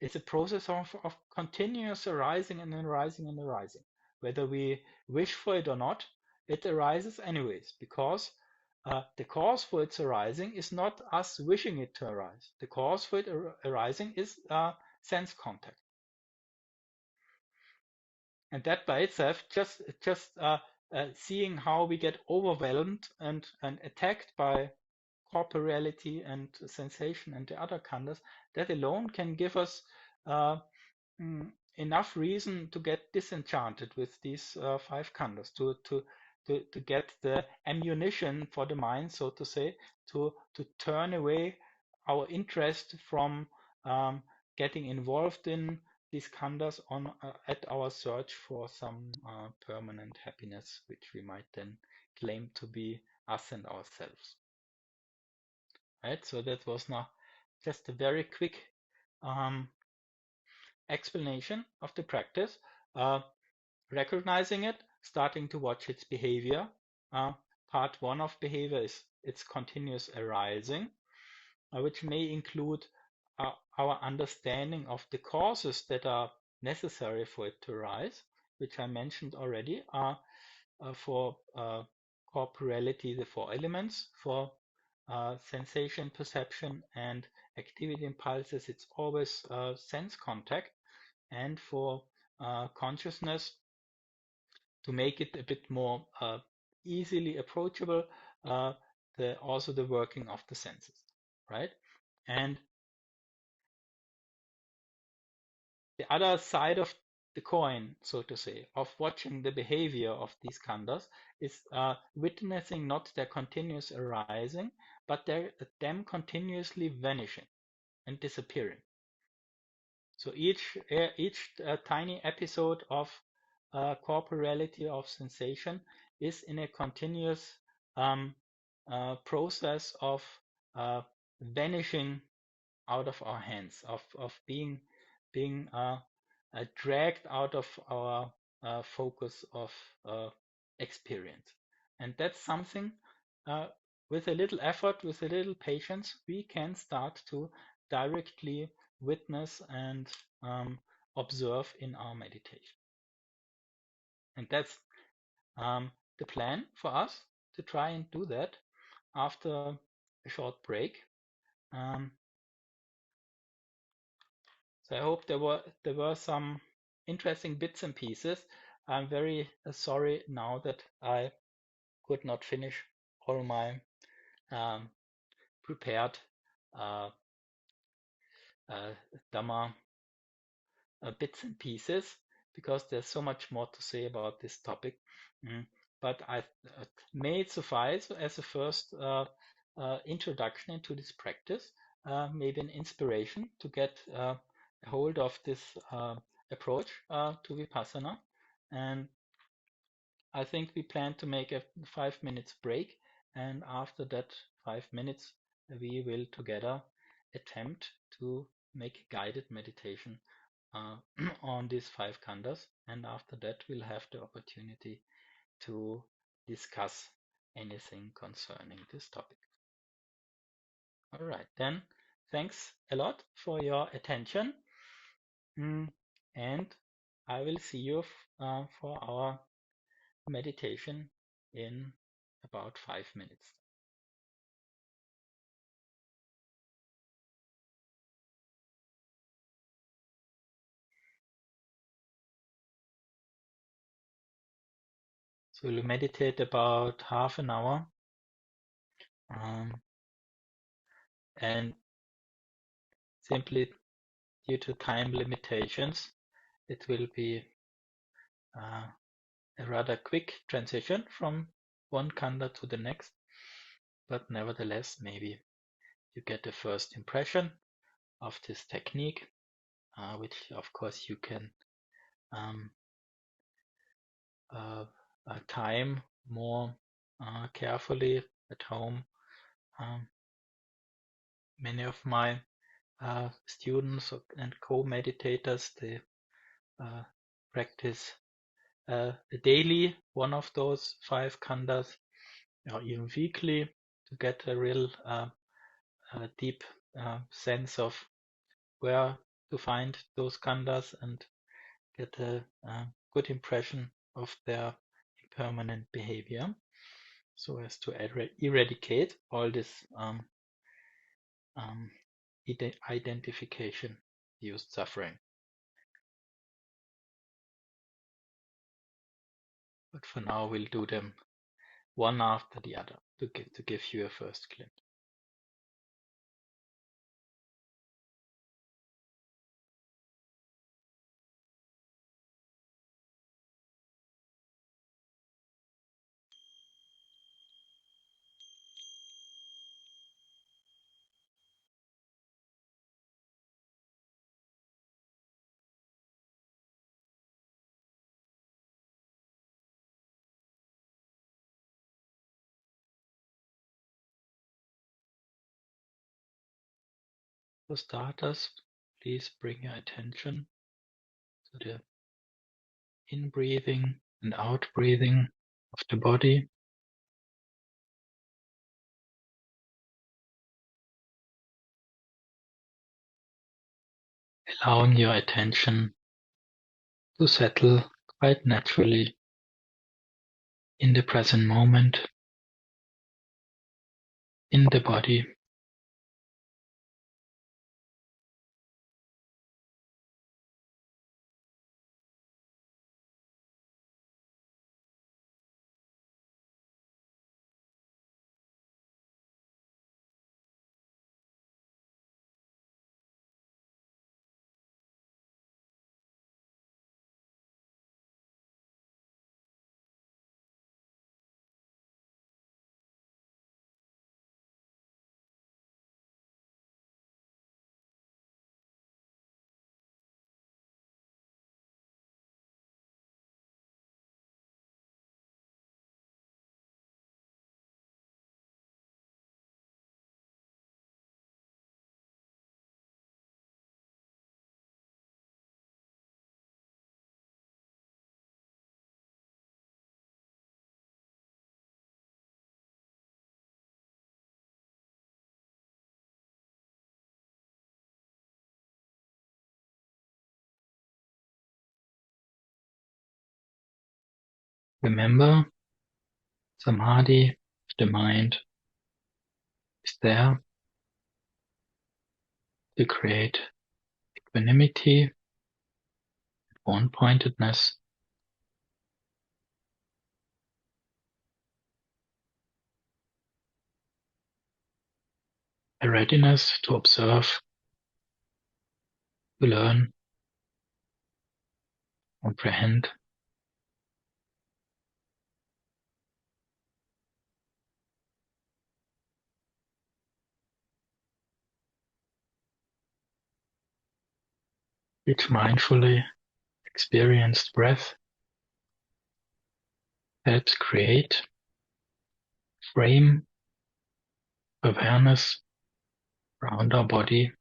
[SPEAKER 1] is a process of continuous arising and arising and arising. Whether we wish for it or not, it arises anyways, because the cause for its arising is not us wishing it to arise. The cause for it arising is sense contact. And that by itself, just seeing how we get overwhelmed and attacked by corporeality and sensation and the other khandhas, that alone can give us uh, enough reason to get disenchanted with these five khandhas, to get the ammunition for the mind, so to say, to turn away our interest from getting involved in these khandhas on at our search for some permanent happiness, which we might then claim to be us and ourselves. Right? So that was now just a very quick um, explanation of the practice, recognizing it, starting to watch its behavior. Part one of behavior is its continuous arising, which may include our understanding of the causes that are necessary for it to arise, which I mentioned already, are for corporeality, the four elements, for sensation, perception, and activity impulses, it's always sense contact, and for consciousness, to make it a bit more easily approachable, also the working of the senses, right? And the other side of the coin, so to say, of watching the behavior of these khandhas is witnessing not their continuous arising, but them continuously vanishing and disappearing. So each tiny episode of corporeality of sensation is in a continuous um, process of vanishing out of our hands, of being dragged out of our focus of uh, experience. And that's something uh, with a little effort, with a little patience, we can start to directly witness and observe in our meditation. And that's the plan for us to try and do that after a short break. Um, So I hope there were some interesting bits and pieces. I'm very sorry now that I could not finish all my um, prepared uh, uh, Dhamma bits and pieces, because there's so much more to say about this topic. Mm. But I may it suffice as a first introduction into this practice, maybe an inspiration to get a hold of this approach to Vipassana. And I think we plan to make a 5 minutes break, and after that 5 minutes, we will together attempt to make a guided meditation uh, on these five khandhas, and after that we'll have the opportunity to discuss anything concerning this topic. All right, then thanks a lot for your attention, and I will see you for our meditation in about 5 minutes. So we'll meditate about half an hour, um, and simply due to time limitations, it will be uh, a rather quick transition from one khandha to the next, but nevertheless, maybe you get the first impression of this technique, which of course you can um, time more carefully at home. Many of my students and co-meditators, they practice daily one of those 5 khandhas, or even weekly, to get a real deep sense of where to find those khandhas and get a good impression of their impermanent behavior, so as to eradicate all this um, identification used suffering. But for now, we'll do them one after the other to give you a first glimpse. For starters, please bring your attention to the in-breathing and out-breathing of the body. Allowing your attention to settle quite naturally in the present moment, in the body. Remember, samadhi of the mind is there to create equanimity, one-pointedness, a readiness to observe, to learn, comprehend, which mindfully experienced breath helps create, frame awareness around our body,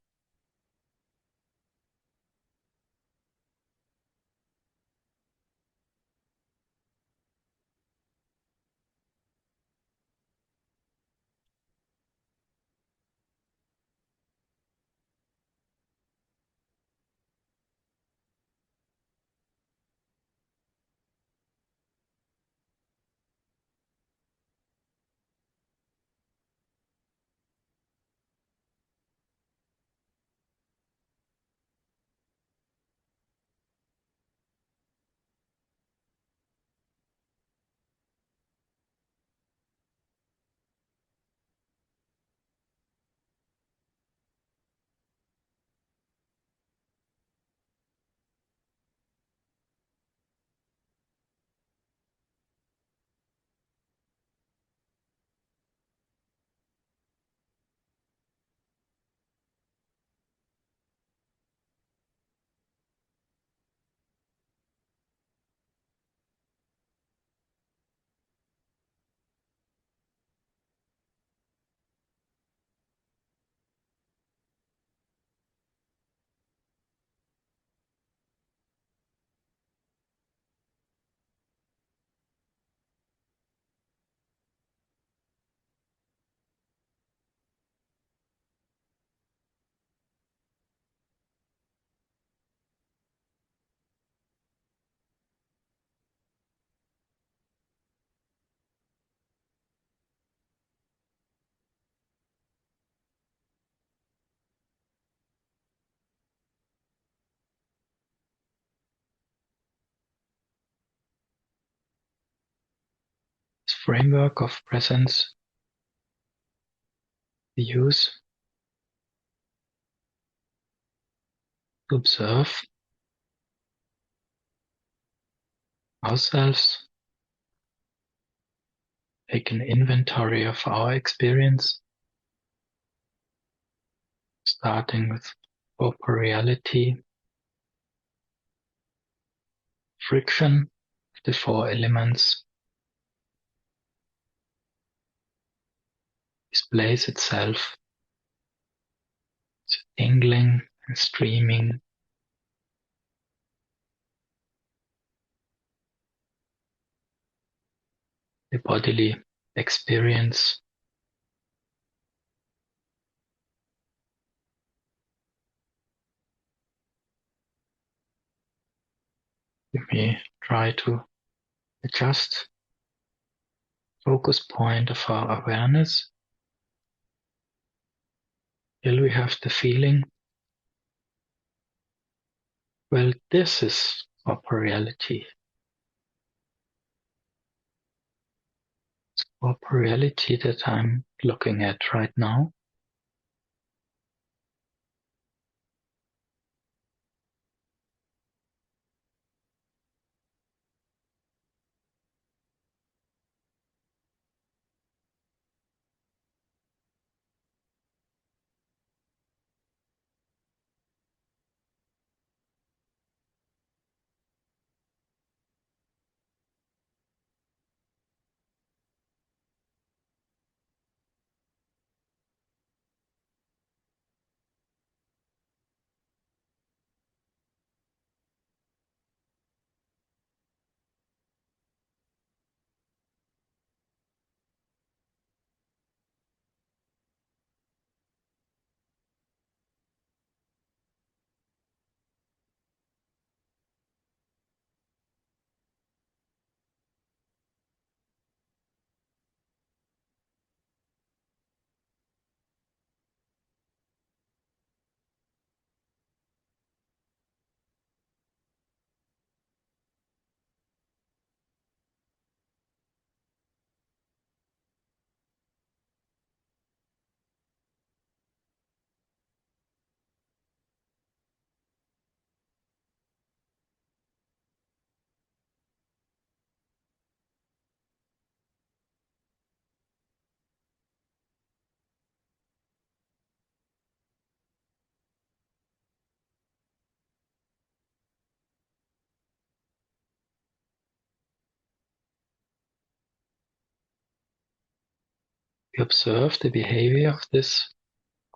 [SPEAKER 1] framework of presence we use to observe ourselves, take an inventory of our experience, starting with corporeality, friction, the four elements, displays itself, it's tingling and streaming, the bodily experience. We may try to adjust focus point of our awareness till we have the feeling, well, this is corporeality. It's corporeality that I'm looking at right now. We observe the behavior of this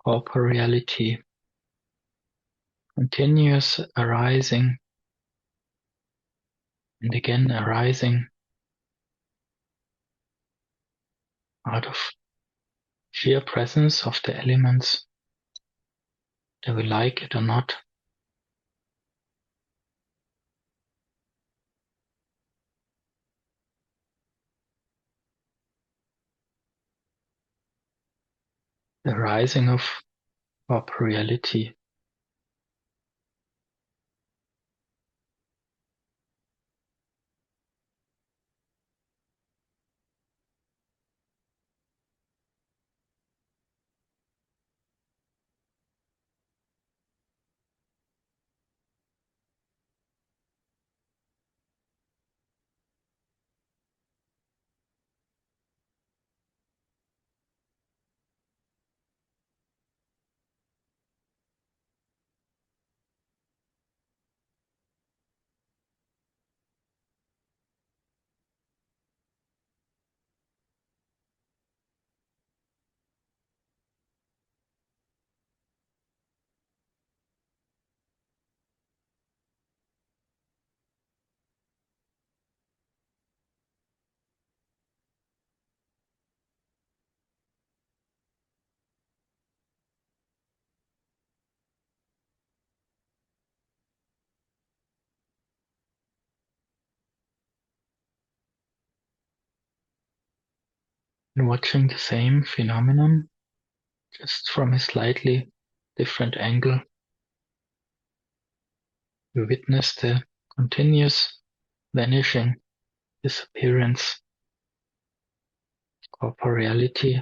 [SPEAKER 1] corporeality, continuous arising and again arising out of sheer presence of the elements, whether we like it or not. The rising of corporeality. And watching the same phenomenon, just from a slightly different angle, we witness the continuous vanishing, disappearance corporeality,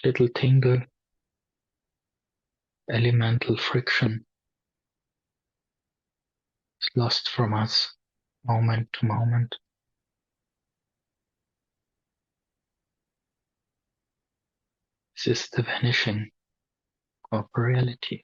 [SPEAKER 1] little tingle, elemental friction is lost from us moment to moment. This is the vanishing corporeality.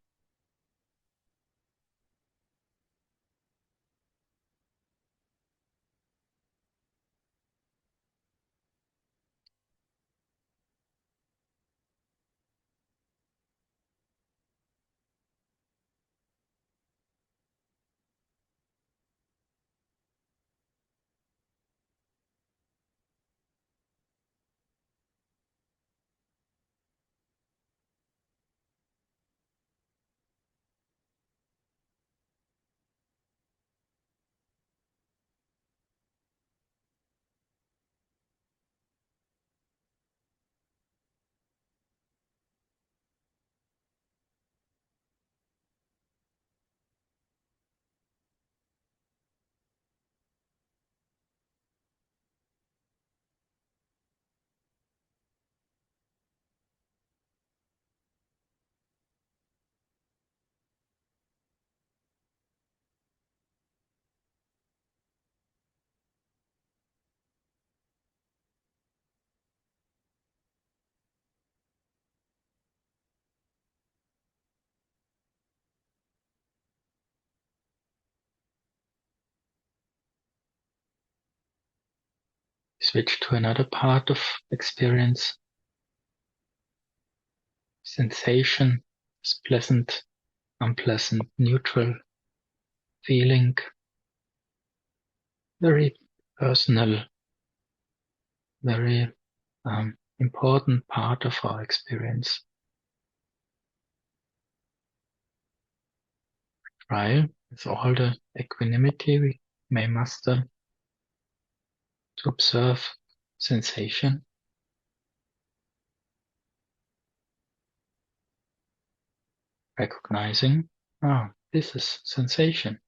[SPEAKER 1] Switch to another part of experience. Sensation is pleasant, unpleasant, neutral, feeling, very personal, very important part of our experience. Try with all the equanimity we may muster to observe sensation, recognizing, this is sensation.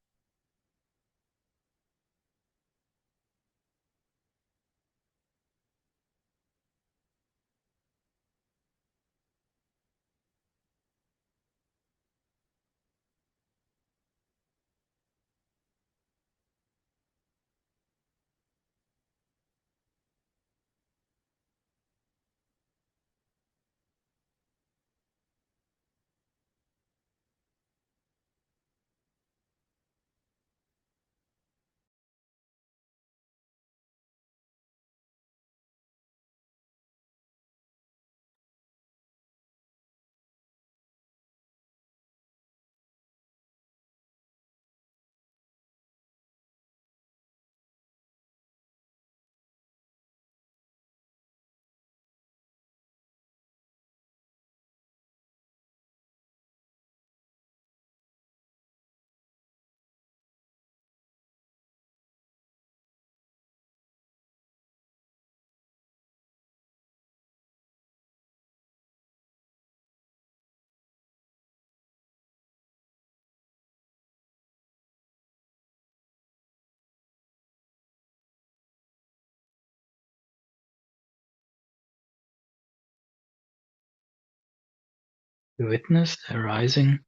[SPEAKER 1] We witness the arising of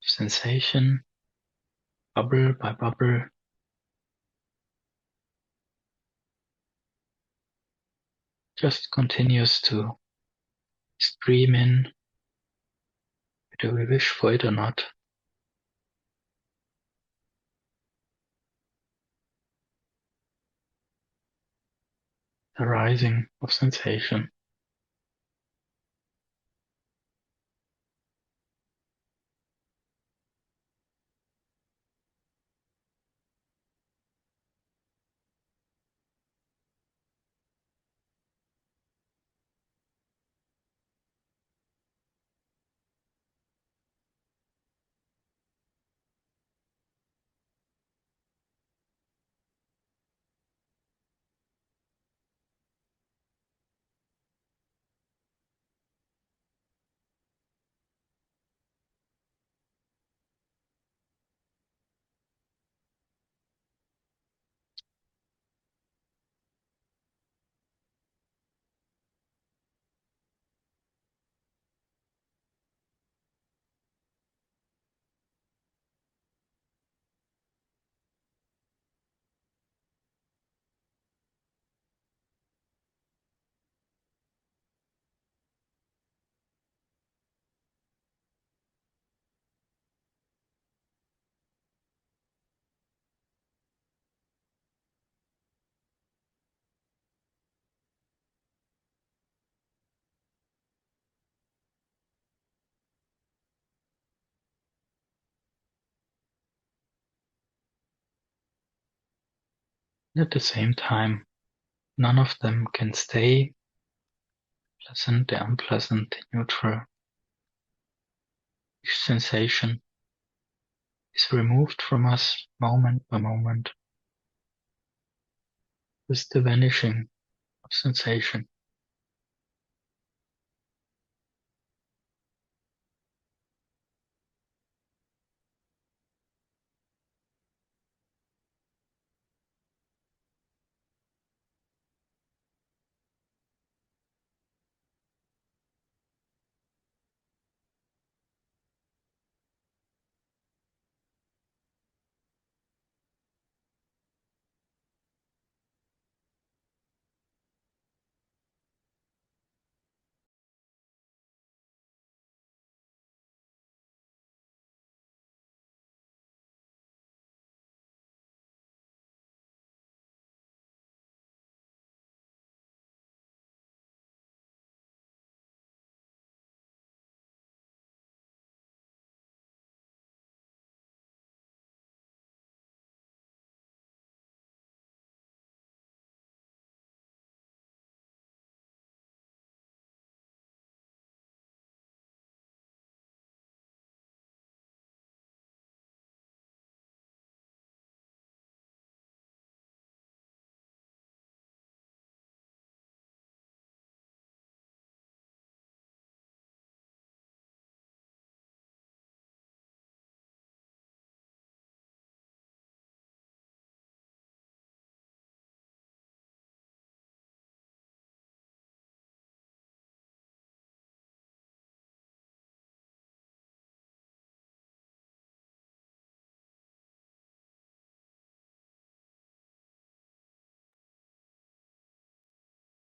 [SPEAKER 1] sensation, bubble by bubble, just continues to stream in, whether we wish for it or not. The rising of sensation. At the same time, none of them can stay pleasant, unpleasant, neutral. Each sensation is removed from us moment by moment with the vanishing of sensation.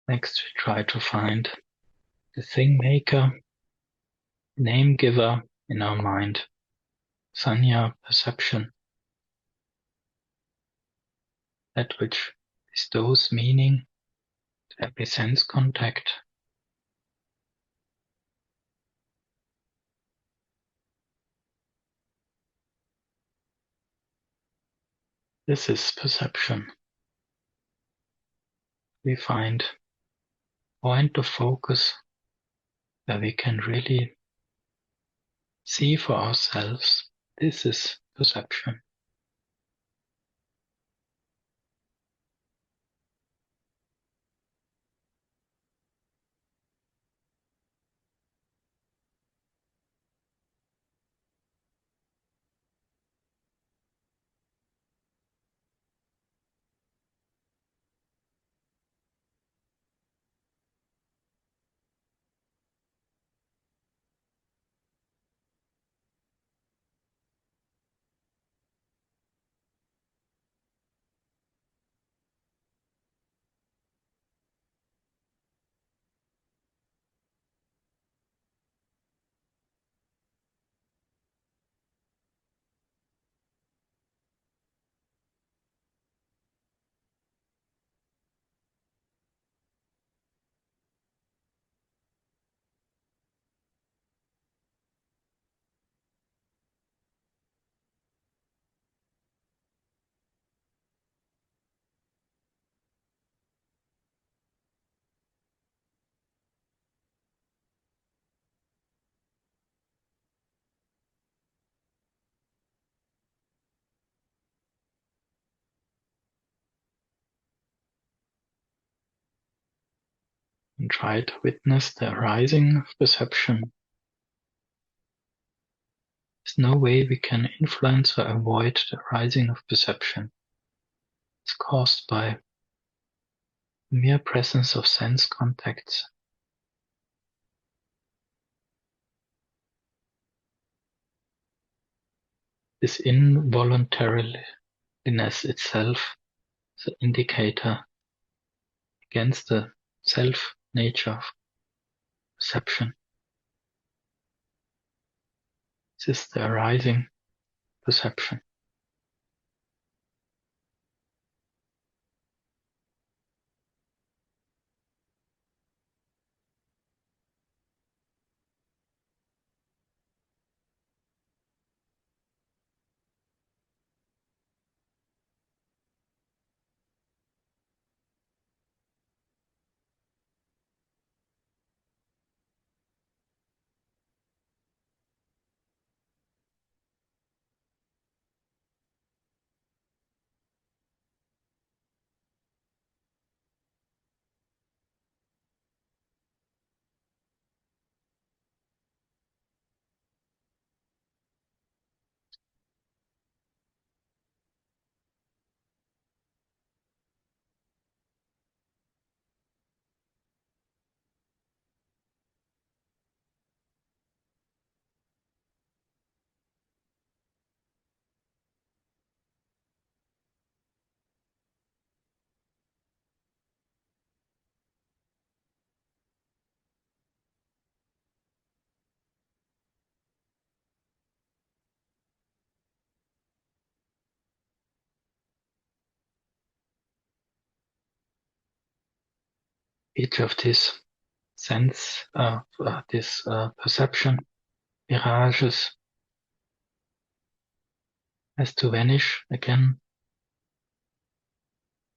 [SPEAKER 1] Next, we try to find the thing maker, name giver in our mind, sanya, perception, that which bestows meaning to every sense contact. This is perception. We find a point of focus where we can really see for ourselves. This is perception. And try to witness the arising of perception. There's no way we can influence or avoid the arising of perception. It's caused by the mere presence of sense contacts. This involuntariness itself is an indicator against the self nature of perception. This is the arising perception. each of these perception mirages has to vanish again.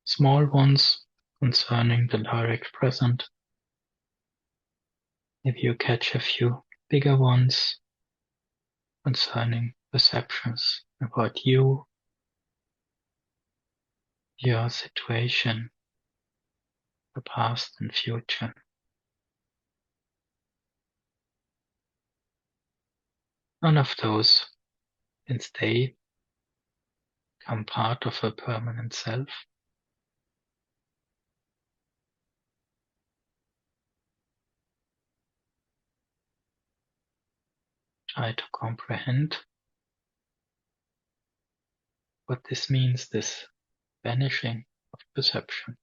[SPEAKER 1] Small ones concerning the direct present. If you catch a few bigger ones concerning perceptions about you, your situation, the past and future. None of those can stay, become part of a permanent self. Try to comprehend what this means, this vanishing of perception.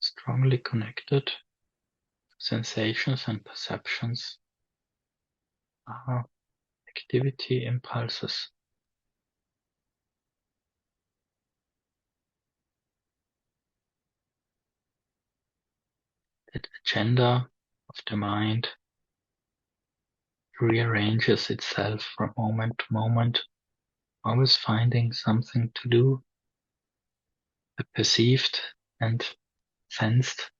[SPEAKER 1] Strongly connected to sensations and perceptions are activity impulses. That agenda of the mind rearranges itself from moment to moment, always finding something to do, the perceived and sensed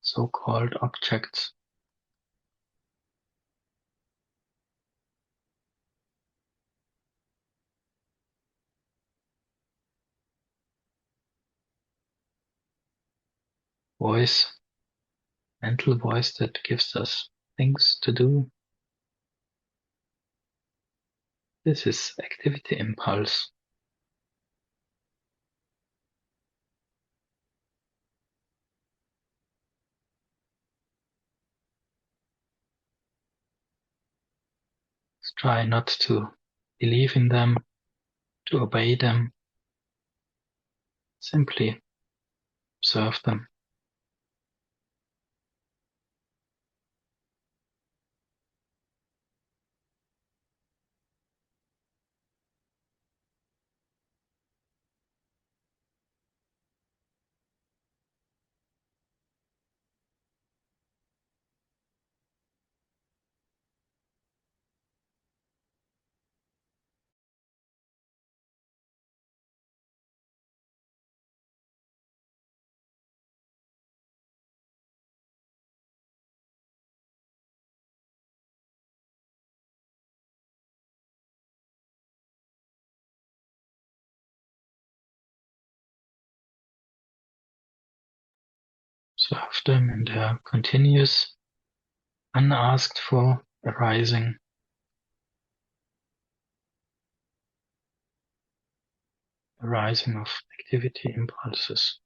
[SPEAKER 1] so-called objects. Voice, mental voice that gives us things to do. This is activity impulse. Let's try not to believe in them, to obey them. Simply observe them. Observe them in their continuous, unasked for arising of activity impulses.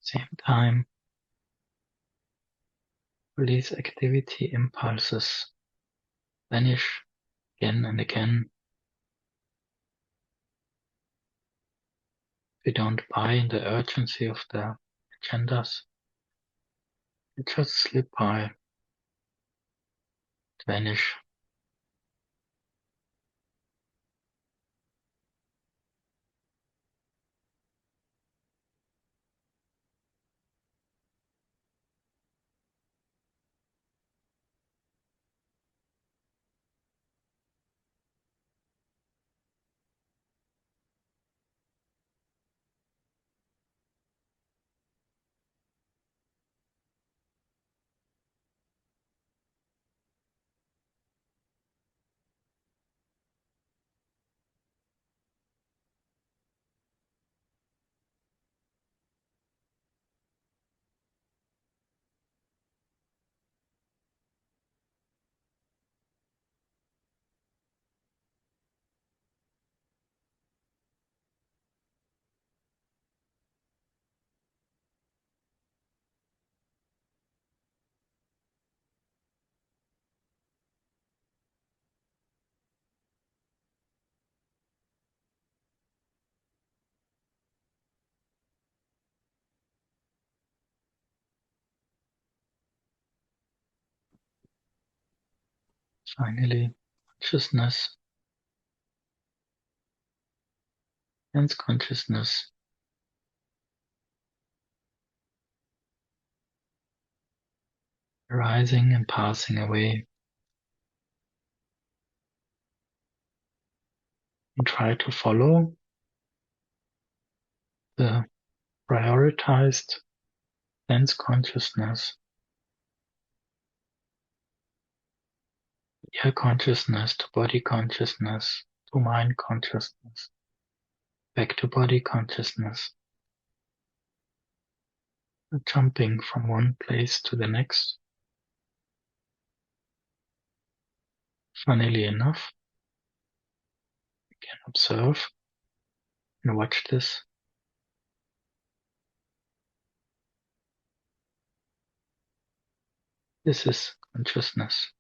[SPEAKER 1] Same time, release activity impulses, vanish again and again. We don't buy in the urgency of the agendas. We just slip by, vanish. Finally, consciousness, sense consciousness, arising and passing away. And try to follow the prioritized sense consciousness, ear consciousness to body consciousness to mind consciousness, back to body consciousness, jumping from one place to the next. Funnily enough, you can observe and watch this. This is consciousness.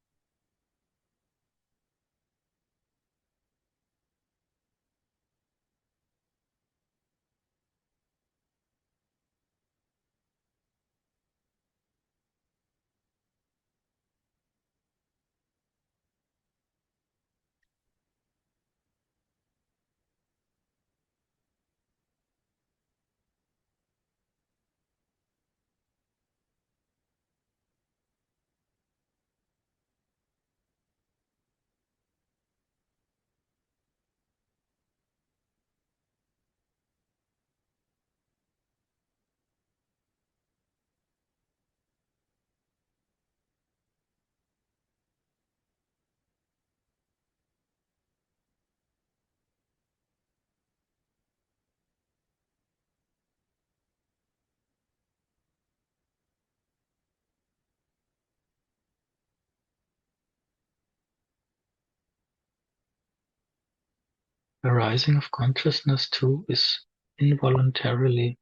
[SPEAKER 1] The rising of consciousness too is involuntarily,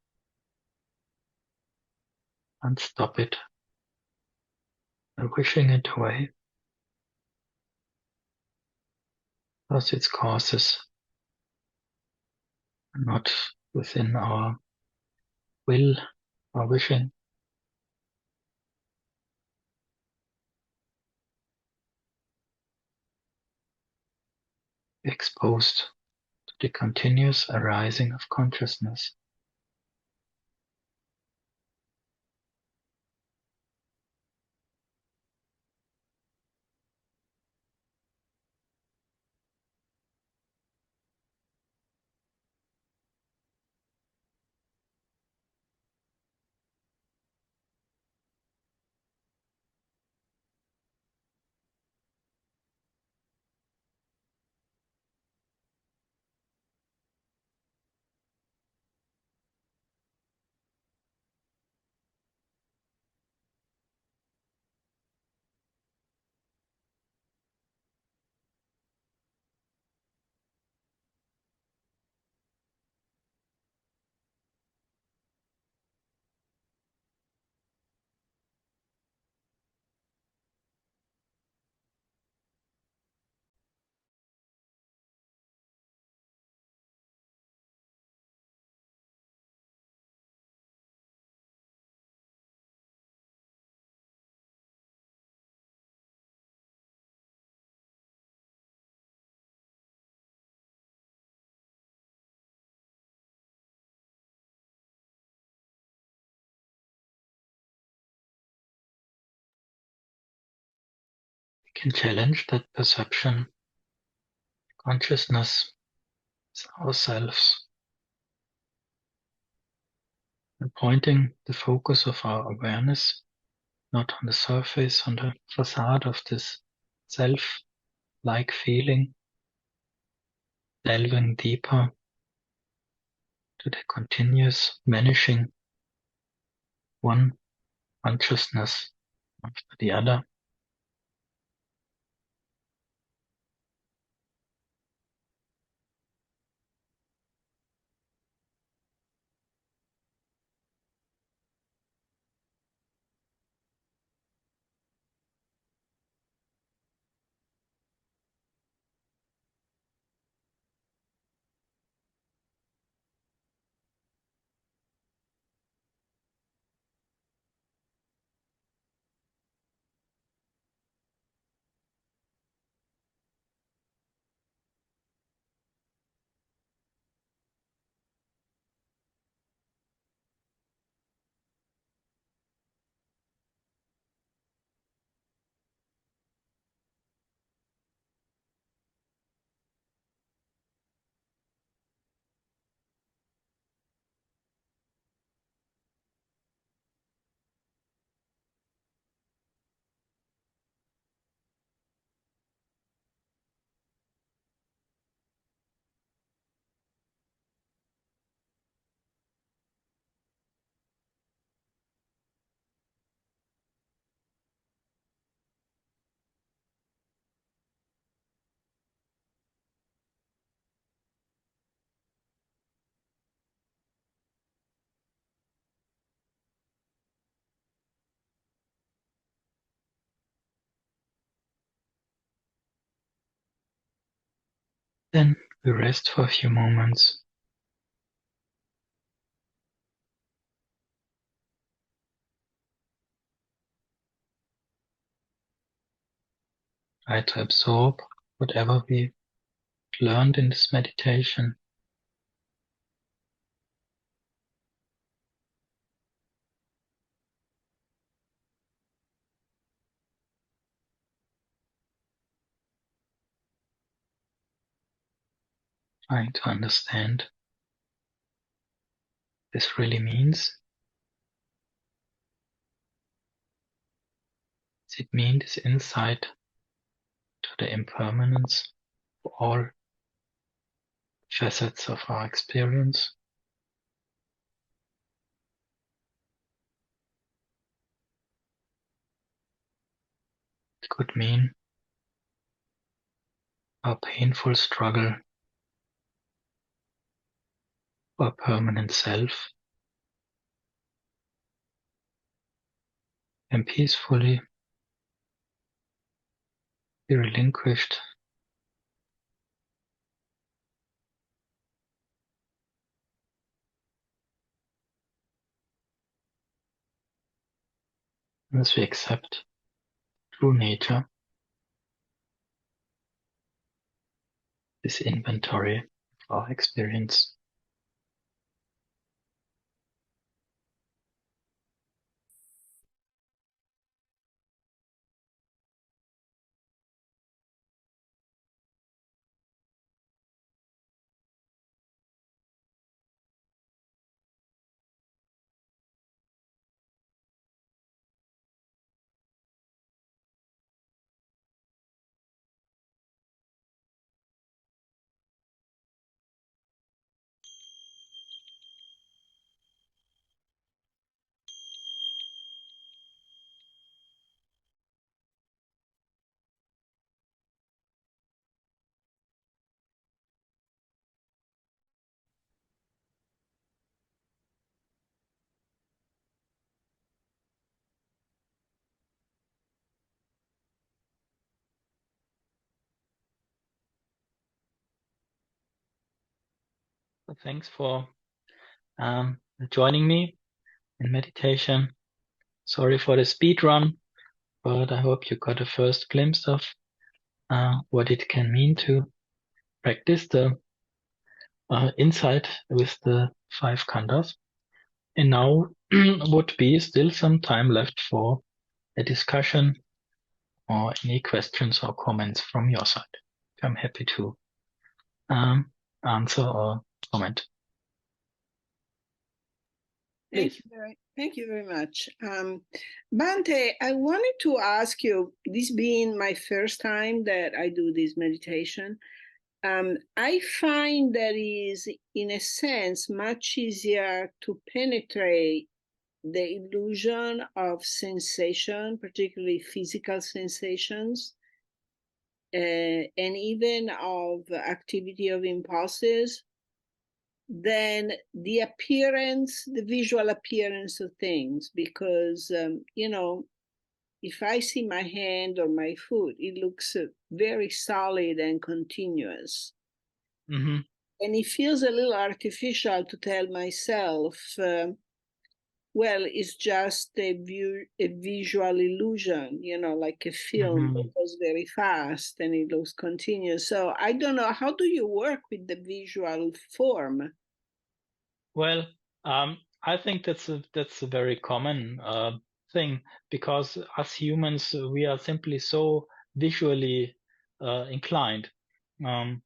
[SPEAKER 1] unstop it by wishing it away, because its causes are not within our will or wishing. Exposed to the continuous arising of consciousness. can challenge that perception. Consciousness is ourselves, and pointing the focus of our awareness not on the surface, on the facade of this self-like feeling, delving deeper to the continuous vanishing one consciousness after the other. Then we rest for a few moments. Try to absorb whatever we learned in this meditation. Trying to understand what this really means. Does it mean this insight to the impermanence of all facets of our experience? It could mean our painful struggle for a permanent self, and peacefully be relinquished as we accept true nature, this inventory of our experience. So thanks for joining me in meditation. Sorry for the speed run, but I hope you got a first glimpse of what it can mean to practice the insight with the 5 khandhas. And now would be still some time left for a discussion or any questions or comments from your side. I'm happy to answer or comment.
[SPEAKER 2] Thank you very much. Bhante, I wanted to ask you, this being my first time that I do this meditation, I find that is, in a sense, much easier to penetrate the illusion of sensation, particularly physical sensations, and even of activity of impulses, than the appearance, the visual appearance of things. Because, if I see my hand or my foot, it looks very solid and continuous.
[SPEAKER 1] Mm-hmm.
[SPEAKER 2] And it feels a little artificial to tell myself, well, it's just a visual illusion, like a film that goes very fast and it looks continuous. So I don't know, how do you work with the visual form?
[SPEAKER 1] Well, I think that's a very common thing, because as humans we are simply so visually inclined. And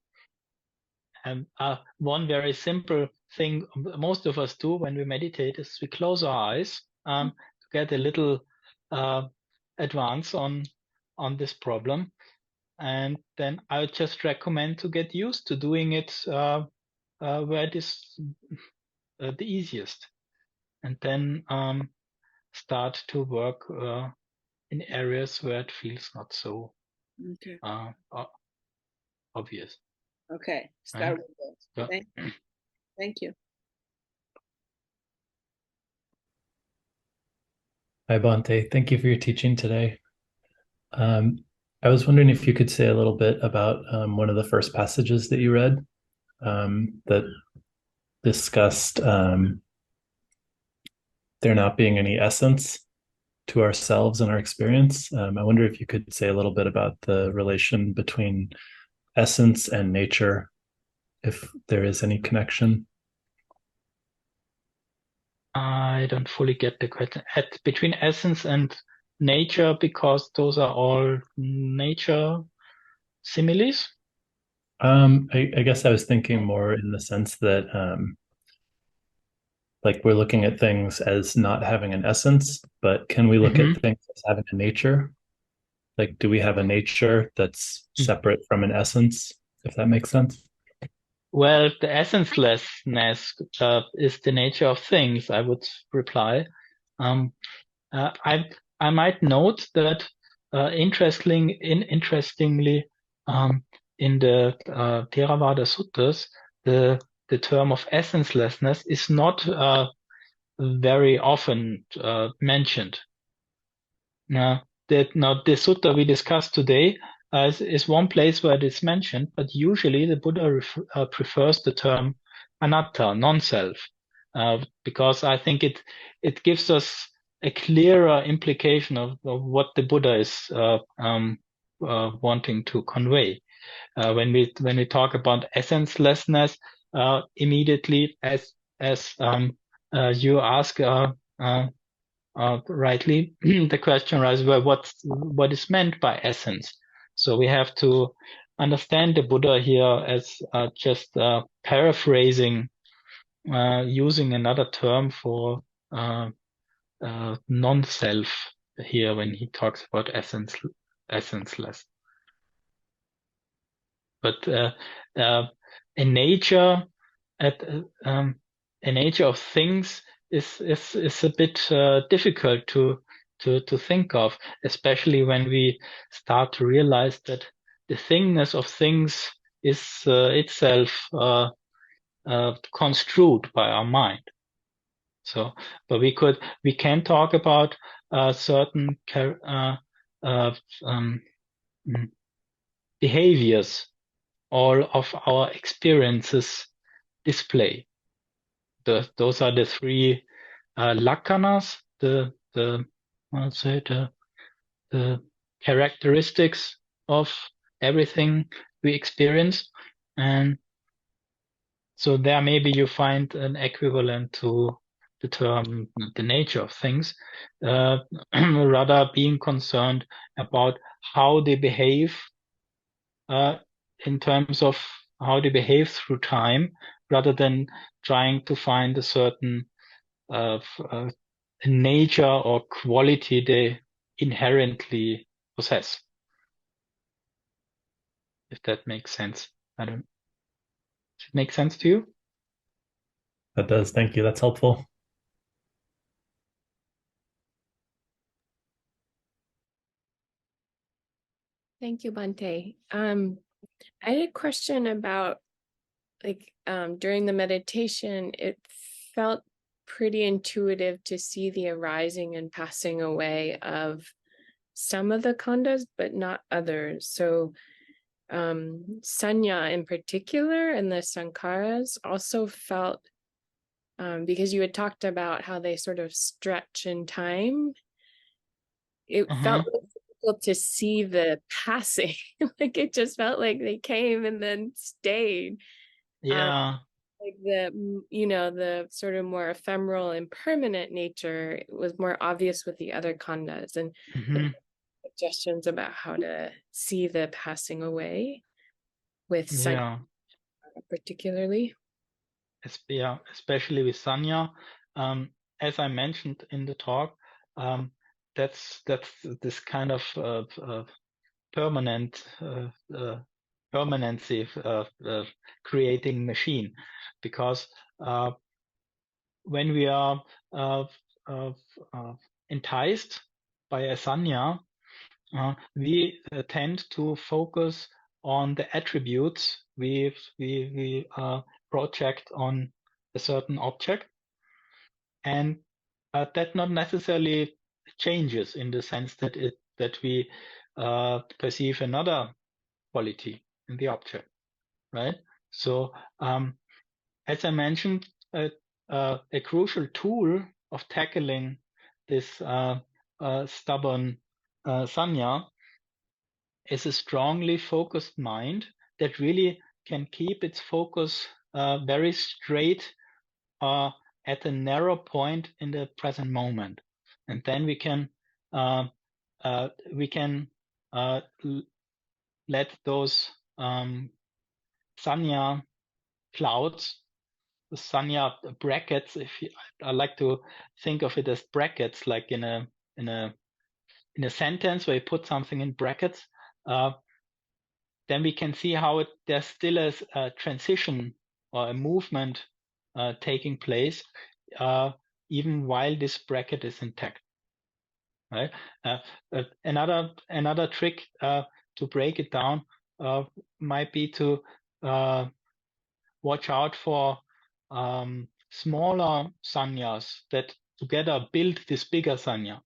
[SPEAKER 1] one very simple thing most of us do when we meditate is we close our eyes to get a little advance on this problem. And then I would just recommend to get used to doing it where it is the easiest, and then start to work in areas where it feels not so
[SPEAKER 2] Okay.
[SPEAKER 1] Obvious.
[SPEAKER 2] Okay, start with that.
[SPEAKER 1] Yeah.
[SPEAKER 2] Thank you.
[SPEAKER 3] Hi, Bhante. Thank you for your teaching today. I was wondering if you could say a little bit about one of the first passages that you read that discussed there not being any essence to ourselves and our experience. I wonder if you could say a little bit about the relation between essence and nature, if there is any connection.
[SPEAKER 1] I don't fully get the question. Between essence and nature, because those are all nature similes?
[SPEAKER 3] I guess I was thinking more in the sense that like we're looking at things as not having an essence, but can we look at things as having a nature? Like, do we have a nature that's separate from an essence, if that makes sense?
[SPEAKER 1] Well, the essencelessness is the nature of things, I would reply. I might note that interestingly, in the Theravada Suttas, the term of essencelessness is not very often mentioned. Now, the sutta we discussed today is one place where it is mentioned, but usually the Buddha prefers the term anatta, non-self, because I think it gives us a clearer implication of what the Buddha is wanting to convey. When we talk about essencelessness, immediately as you ask rightly, the question arises, well, what is meant by essence? So we have to understand the Buddha here as just paraphrasing, using another term for non-self here when he talks about essenceless. But a nature of things is a bit difficult to think of, especially when we start to realize that the thingness of things is itself construed by our mind. So, but we can talk about certain behaviors all of our experiences display. Those are the three lakanas, the characteristics of everything we experience. And so there maybe you find an equivalent to determine the nature of things, rather being concerned about how they behave in terms of how they behave through time, rather than trying to find a certain nature or quality they inherently possess. If that makes sense. Does it make sense to you?
[SPEAKER 3] That does. Thank you. That's helpful.
[SPEAKER 4] Thank you, Bhante. I had a question about during the meditation, it felt pretty intuitive to see the arising and passing away of some of the khandhas, but not others. So sanya in particular and the sankharas also felt, because you had talked about how they sort of stretch in time, it felt difficult to see the passing. Like it just felt like they came and then stayed.
[SPEAKER 1] Yeah.
[SPEAKER 4] Like the sort of more ephemeral and permanent nature was more obvious with the other khandhas, and suggestions about how to see the passing away with sanya particularly.
[SPEAKER 1] Yeah, especially with sanya. As I mentioned in the talk, that's this kind of permanent permanency creating machine, because when we are enticed by a sanya, we tend to focus on the attributes we project on a certain object, and that not necessarily changes in the sense that we perceive another quality in the object, right? So as I mentioned, a crucial tool of tackling this stubborn sanya is a strongly focused mind that really can keep its focus very straight at a narrow point in the present moment, and then we can let those sanya clouds, the sanya brackets. I like to think of it as brackets, like in a sentence where you put something in brackets. Then we can see how there still is a transition or a movement taking place, even while this bracket is intact. Right. Another trick to break it down might be to watch out for smaller sanyas that together build this bigger sanya.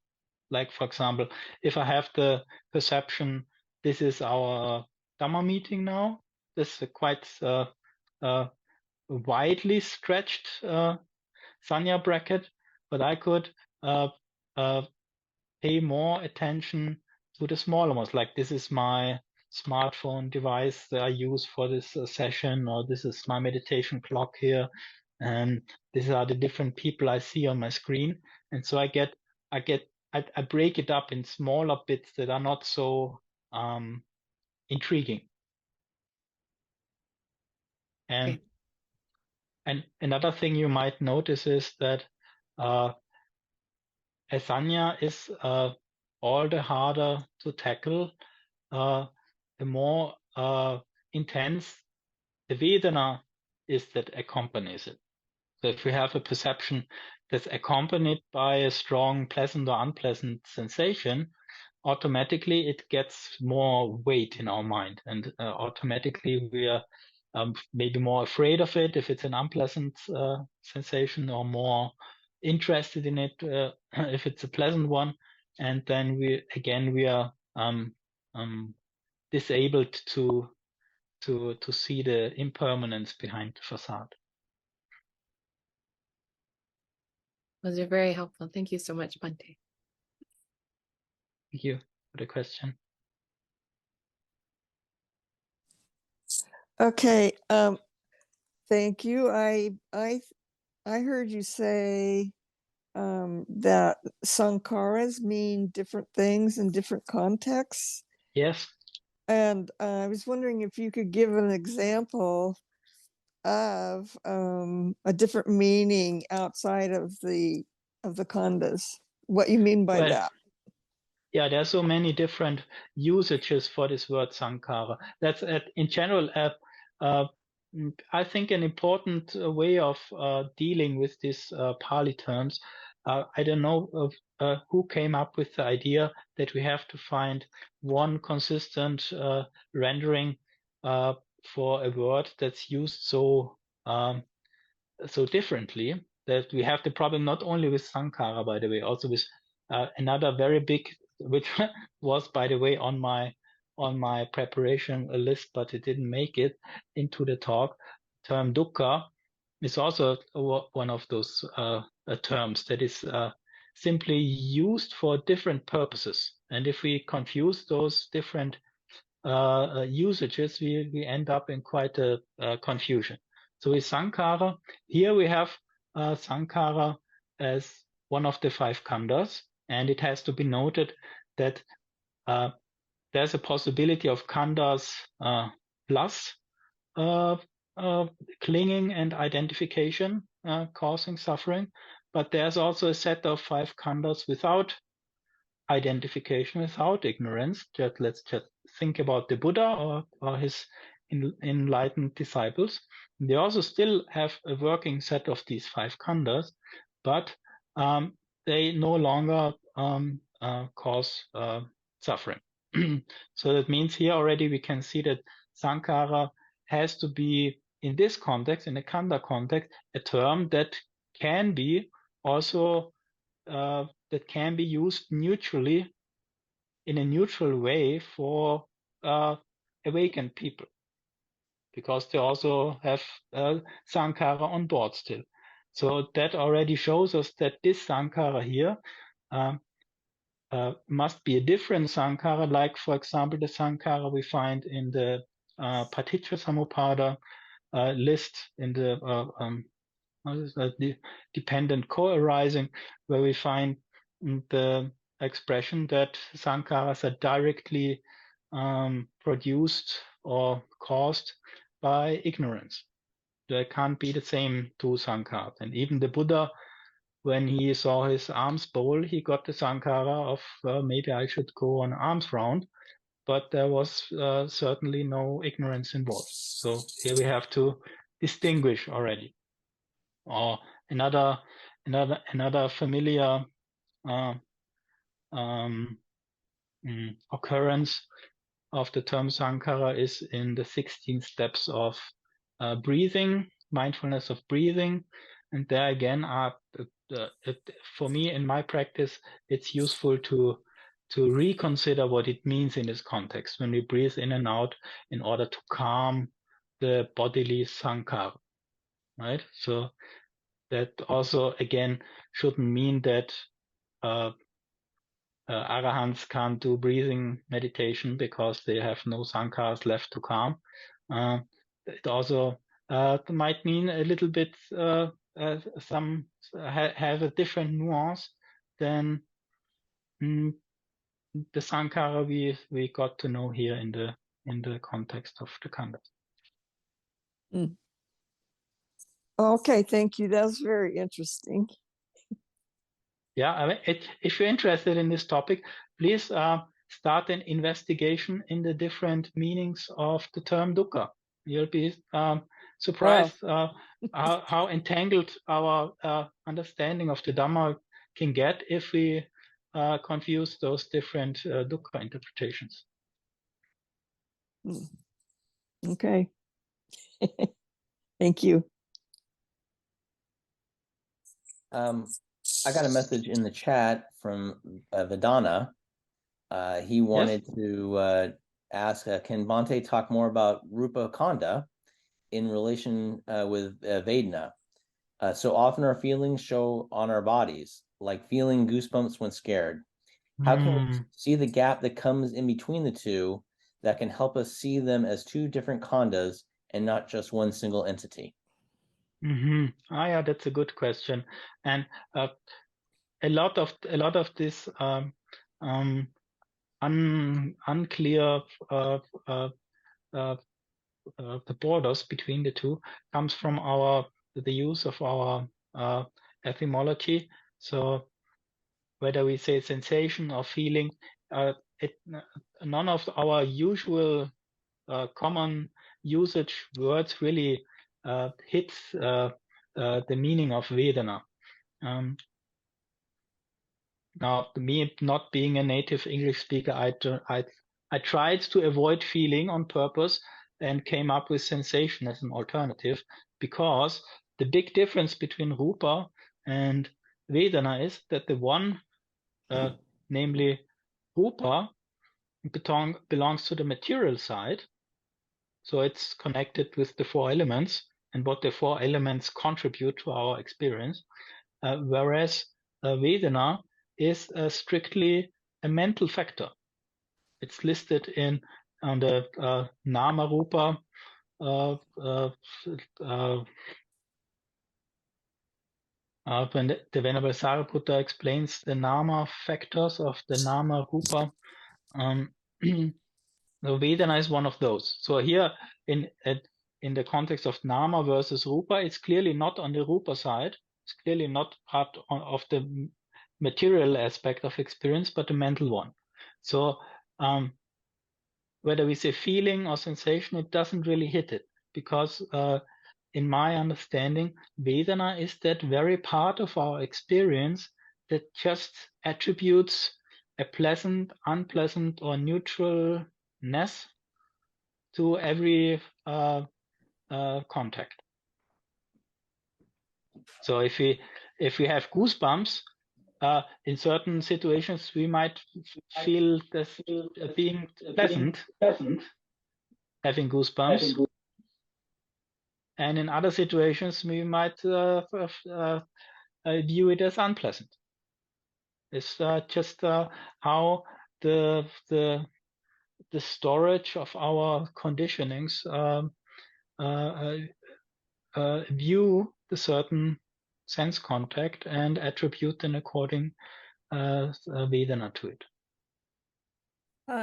[SPEAKER 1] Like, for example, if I have the perception, this is our Dhamma meeting now, this is a quite widely stretched sanya bracket, but I could pay more attention to the smaller ones. Like, this is my smartphone device that I use for this session, or this is my meditation clock here, and these are the different people I see on my screen. And so I break it up in smaller bits that are not so intriguing. And another thing you might notice is that asanya is all the harder to tackle, the more intense the Vedana is that accompanies it. So if we have a perception that's accompanied by a strong pleasant or unpleasant sensation, automatically it gets more weight in our mind, and automatically we are maybe more afraid of it if it's an unpleasant sensation, or more interested in it if it's a pleasant one, and then we are disabled to see the impermanence behind the facade.
[SPEAKER 4] Those are very helpful. Thank you so much, Bhante.
[SPEAKER 1] Thank you for the question.
[SPEAKER 5] Okay, thank you. I heard you say that sankharas mean different things in different contexts.
[SPEAKER 1] Yes.
[SPEAKER 5] And I was wondering if you could give an example of a different meaning outside of the khandhas. What you mean by that?
[SPEAKER 1] Yeah, there are so many different usages for this word sankhara. That's in general, I think, an important way of dealing with these Pali terms. I don't know who came up with the idea that we have to find one consistent rendering for a word that's used so differently, that we have the problem not only with sankhara, by the way, also with another very big, which was, by the way, on my preparation list, but it didn't make it into the talk. Term dukkha is also one of those terms that is simply used for different purposes. And if we confuse those different usages, we end up in quite a confusion. So with sankhara, here we have sankhara as one of the 5 khandhas, and it has to be noted that there's a possibility of khandhas plus clinging and identification causing suffering, but there's also a set of 5 khandhas without identification, without ignorance. Let's just think about the Buddha or his enlightened disciples. They also still have a working set of these 5 khandhas, but they no longer cause suffering. So that means here already we can see that sankhara has to be, in this context, in a khandha context, a term that can be also that can be used neutrally, in a neutral way, for awakened people, because they also have sankhara on board still. So that already shows us that this sankhara here must be a different sankhara, like, for example, the sankhara we find in the Paticca Samuppada list, in the dependent co-arising, where we find the expression that sankharas are directly produced or caused by ignorance. There can't be the same 2 sankharas. And even the Buddha, when he saw his alms bowl, he got the sankhara of, well, maybe I should go on alms round, but there was certainly no ignorance involved. So here we have to distinguish already. Or another familiar occurrence of the term sankhara is in the 16 steps of breathing, mindfulness of breathing. And there again, for me, in my practice, it's useful to reconsider what it means in this context when we breathe in and out, in order to calm the bodily sankhara, right? So that also, again, shouldn't mean that arahants can't do breathing meditation because they have no sankharas left to calm. It also might mean a little bit have a different nuance than the sankhara we got to know here in the context of the khandhas.
[SPEAKER 5] Mm. Okay, thank you. That was very interesting.
[SPEAKER 1] Yeah, I mean, if you're interested in this topic, please start an investigation in the different meanings of the term dukkha. You'll be surprised how entangled our understanding of the Dhamma can get if we confuse those different dukkha interpretations.
[SPEAKER 5] Okay. Thank you.
[SPEAKER 6] I got a message in the chat from Vedana. He wanted to ask, can Bhante talk more about Rupa Khandha in relation with Vedana? So often our feelings show on our bodies, like feeling goosebumps when scared. How can we see the gap that comes in between the two that can help us see them as 2 different khandhas and not just one single entity?
[SPEAKER 1] Yeah, that's a good question. And a lot of this unclear the borders between the two comes from the use of our etymology. So whether we say sensation or feeling, none of our usual common usage words really hits the meaning of Vedana. Now, me not being a native English speaker, I tried to avoid feeling on purpose and came up with sensation as an alternative, because the big difference between Rupa and Vedana is that the one, namely Rupa, belongs to the material side. So it's connected with the four elements and what the four elements contribute to our experience. Whereas Vedana is strictly a mental factor. It's listed on the Nama Rupa when the Venerable Sariputta explains the Nama factors of the Nama Rupa. The Vedana is one of those. So here in the context of Nama versus Rupa, it's clearly not on the Rupa side. It's clearly not part of the material aspect of experience, but the mental one. So whether we say feeling or sensation, it doesn't really hit it, because in my understanding, Vedana is that very part of our experience that just attributes a pleasant, unpleasant, or neutralness to every contact. So if we have goosebumps, in certain situations we might feel this being pleasant, having goosebumps, and in other situations we might view it as unpleasant. It's just how the storage of our conditionings view the certain sense contact and attribute an according Vedana to it.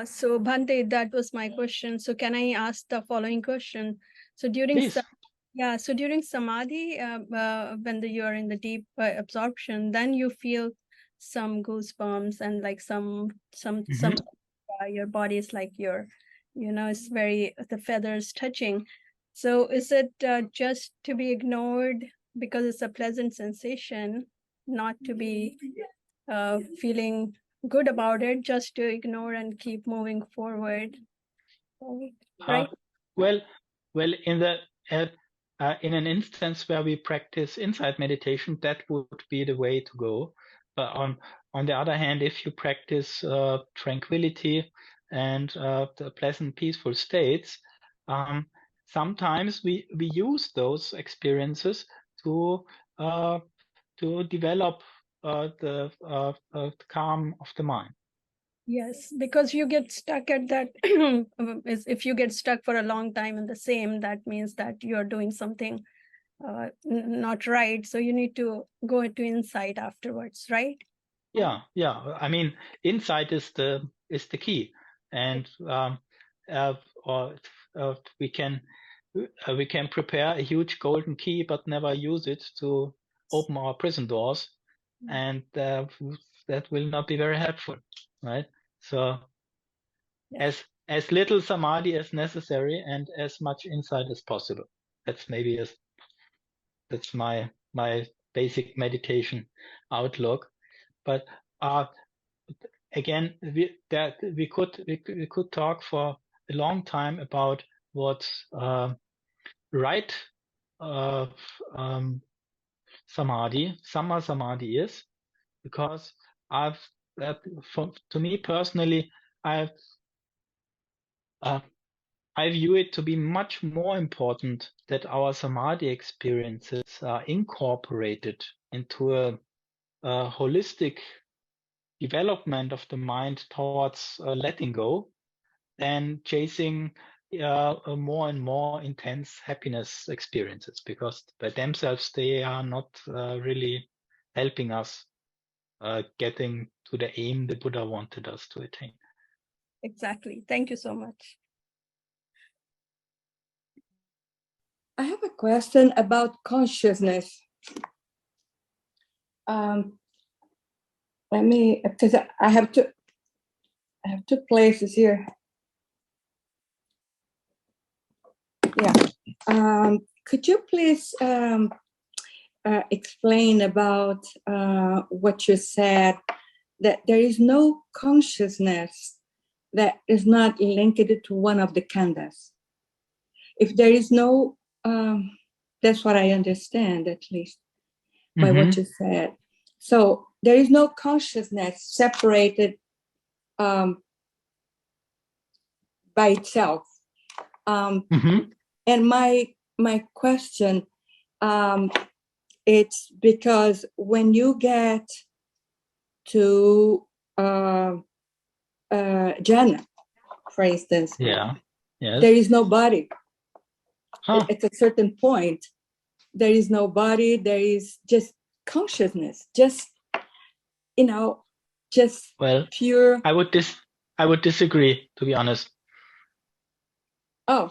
[SPEAKER 7] So Bhante, that was my question. So can I ask the following question? So during during samadhi, when you are in the deep absorption, then you feel some goosebumps and like some your body is like it's very, the feathers touching. So is it just to be ignored because it's a pleasant sensation, not to be feeling good about it, just to ignore and keep moving forward? Right?
[SPEAKER 1] Well, in an instance where we practice insight meditation, that would be the way to go. But on the other hand, if you practice tranquility and the pleasant, peaceful states, sometimes we use those experiences to develop the calm of the mind.
[SPEAKER 7] Yes, because you get stuck at that. If you get stuck for a long time in the same, that means that you're doing something not right. So you need to go into insight afterwards, right?
[SPEAKER 1] Yeah. I mean, insight is the key, and we can prepare a huge golden key, but never use it to open our prison doors, and that will not be very helpful, right? So, as little samadhi as necessary, and as much insight as possible. That's my basic meditation outlook. But again, we could talk for a long time about what right samadhi, samma samadhi is, because to me personally, I view it to be much more important that our samadhi experiences are incorporated into a holistic development of the mind towards letting go than chasing more and more intense happiness experiences, because by themselves they are not really helping us getting to the aim the Buddha wanted us to attain.
[SPEAKER 7] Exactly. Thank you so much.
[SPEAKER 8] I have a question about consciousness. Let me, because I have two places here. Yeah. Could you please explain about what you said, that there is no consciousness that is not linked to one of the khandhas? If there is no, that's what I understand, at least, by what you said. So there is no consciousness separated by itself. And my question, it's because when you get to jhana, for instance,
[SPEAKER 1] yes.
[SPEAKER 8] There is no body. At a certain point, there is no body, there is just consciousness, just, just pure.
[SPEAKER 1] I would disagree, to be honest.
[SPEAKER 8] Oh.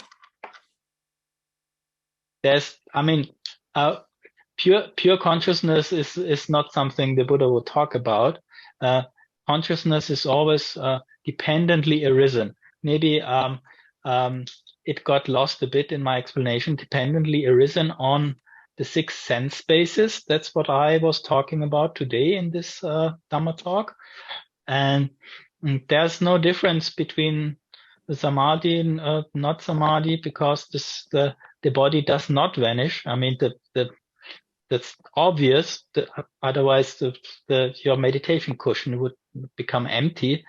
[SPEAKER 1] Pure consciousness is not something the Buddha would talk about. Consciousness is always dependently arisen. Maybe it got lost a bit in my explanation. Dependently arisen on the 6 sense spaces. That's what I was talking about today in this Dhamma talk. And there's no difference between the samadhi and not samadhi, because the body does not vanish. I mean, that's obvious. Otherwise, your meditation cushion would become empty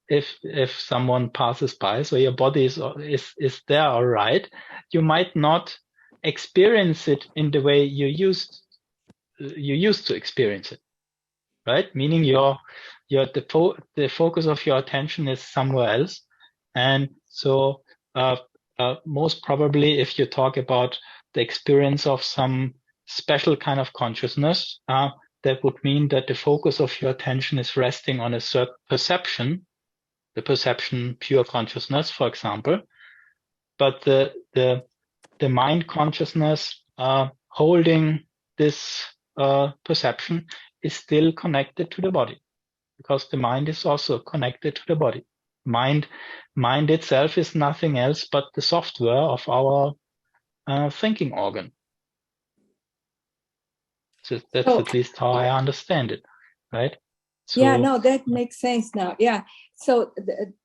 [SPEAKER 1] if someone passes by. So your body is there, all right. You might not experience it in the way you used to experience it, right? Meaning the focus of your attention is somewhere else, and so most probably, if you talk about the experience of some special kind of consciousness, that would mean that the focus of your attention is resting on a certain perception, the perception pure consciousness, for example. But the mind consciousness holding this perception is still connected to the body, because the mind is also connected to the body. Mind itself is nothing else but the software of our thinking organ. So that's at least how I understand it, right? So,
[SPEAKER 8] yeah, no, that makes sense now. Yeah. So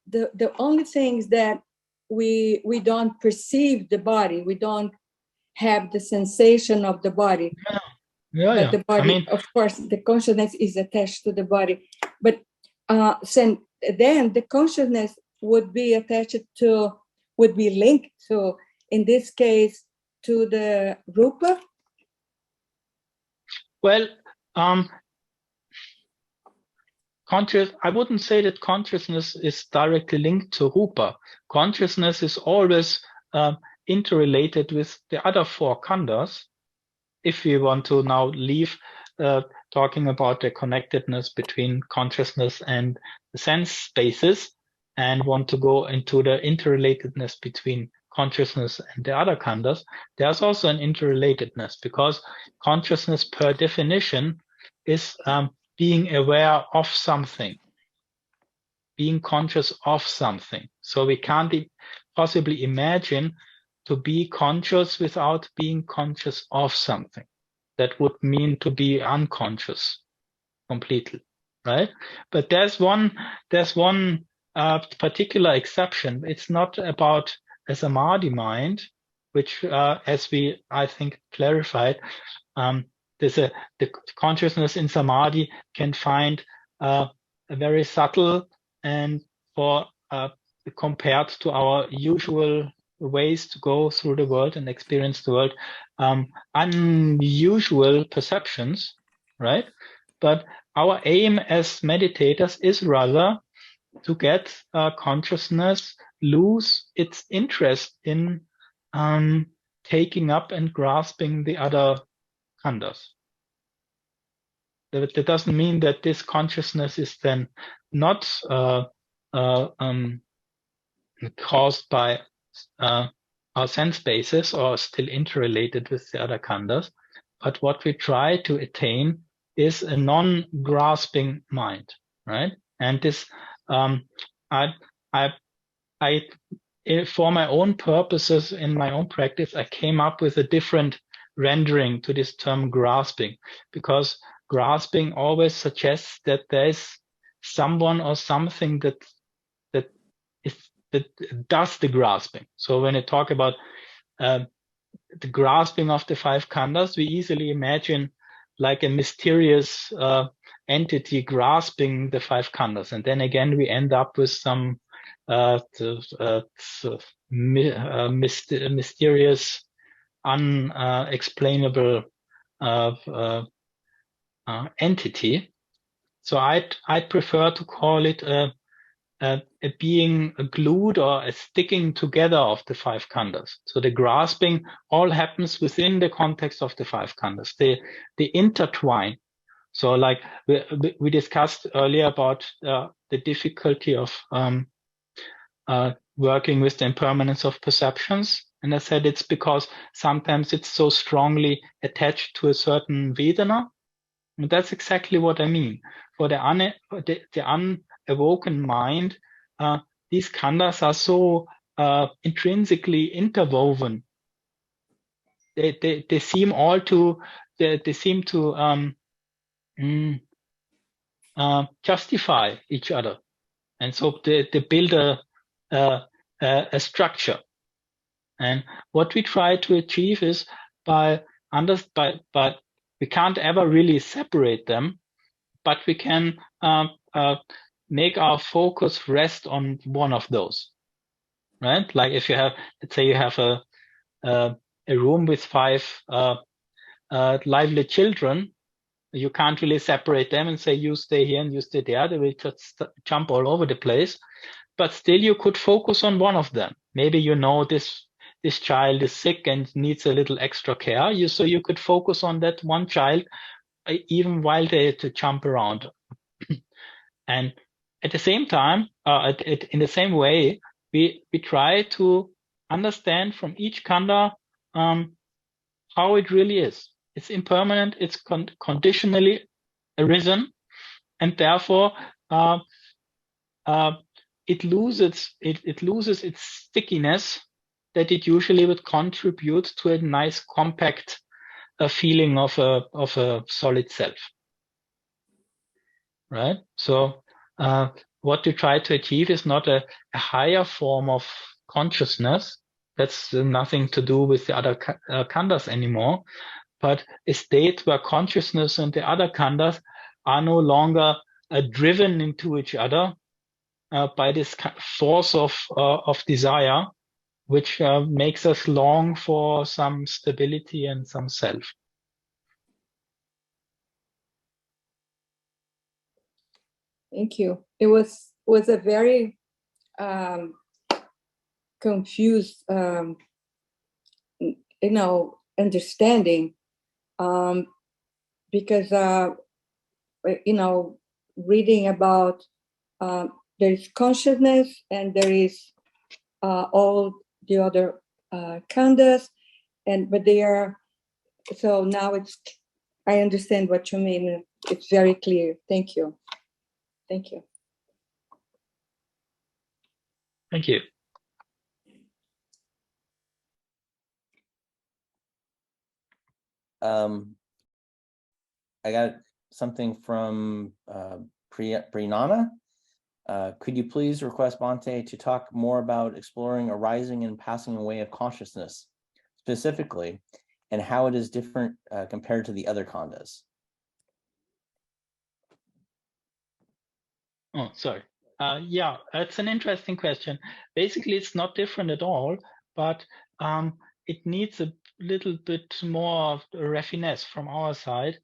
[SPEAKER 8] the only things that we don't perceive the body, we don't have the sensation of the body.
[SPEAKER 1] Yeah.
[SPEAKER 8] The body, of course, the consciousness is attached to the body, but then the consciousness would be linked to, in this case, to the rupa.
[SPEAKER 1] Well, I wouldn't say that consciousness is directly linked to rupa. Consciousness is always interrelated with the other 4 khandhas. If we want to now leave talking about the connectedness between consciousness and the sense spaces, and want to go into the interrelatedness between consciousness and the other khandhas, there's also an interrelatedness, because consciousness per definition is being aware of something, being conscious of something. So we can't possibly imagine to be conscious without being conscious of something. That would mean to be unconscious completely, right? But there's one particular exception. It's not about a samadhi mind, which, as we, I think, clarified, the consciousness in samadhi can find a very subtle and compared to our usual ways to go through the world and experience the world, unusual perceptions, right? But our aim as meditators is rather to get consciousness lose its interest in taking up and grasping the other khandhas. That doesn't mean that this consciousness is then not caused by our sense bases or still interrelated with the other khandhas. But what we try to attain is a non-grasping mind, right? And this, for my own purposes, in my own practice, I came up with a different rendering to this term grasping, because grasping always suggests that there is someone or something that does the grasping. So when I talk about the grasping of the five khandhas, we easily imagine like a mysterious entity grasping the five khandhas, and then again we end up with some mysterious, unexplainable entity. So I'd prefer to call it a being glued or a sticking together of the five khandhas. So the grasping all happens within the context of the five khandhas. They intertwine. So like we discussed earlier about the difficulty of working with the impermanence of perceptions. And I said it's because sometimes it's so strongly attached to a certain Vedana. And that's exactly what I mean. For the unawoken mind, these khandhas are so intrinsically interwoven. They seem all to justify each other, and so they build a structure. And what we try to achieve is but we can't ever really separate them, but we can make our focus rest on one of those, right? Like if you have, let's say you have a room with five lively children, you can't really separate them and say you stay here and you stay there. They will just jump all over the place. But still, you could focus on one of them. Maybe you know this child is sick and needs a little extra care. So you could focus on that one child, even while they to jump around. And at the same time, in the same way, we try to understand from each khandha how it really is. It's impermanent. It's conditionally arisen, and therefore it loses its stickiness that it usually would contribute to a nice compact feeling of a solid self, right? So what you try to achieve is not a higher form of consciousness. That's nothing to do with the other khandhas anymore, but a state where consciousness and the other khandhas are no longer driven into each other by this force of desire, which makes us long for some stability and some self.
[SPEAKER 8] Thank you. It was a very confused, understanding, because reading about there is consciousness and there is all the other khandhas, but they are. So now I understand what you mean. It's very clear. Thank you. Thank you.
[SPEAKER 1] Thank you.
[SPEAKER 6] I got something from Prinana. Could you please request Bhante to talk more about exploring arising and passing away of consciousness, specifically, and how it is different compared to the other khandhas?
[SPEAKER 1] Oh, sorry. Yeah, it's an interesting question. Basically, it's not different at all, but it needs a little bit more of raffinesse from our side,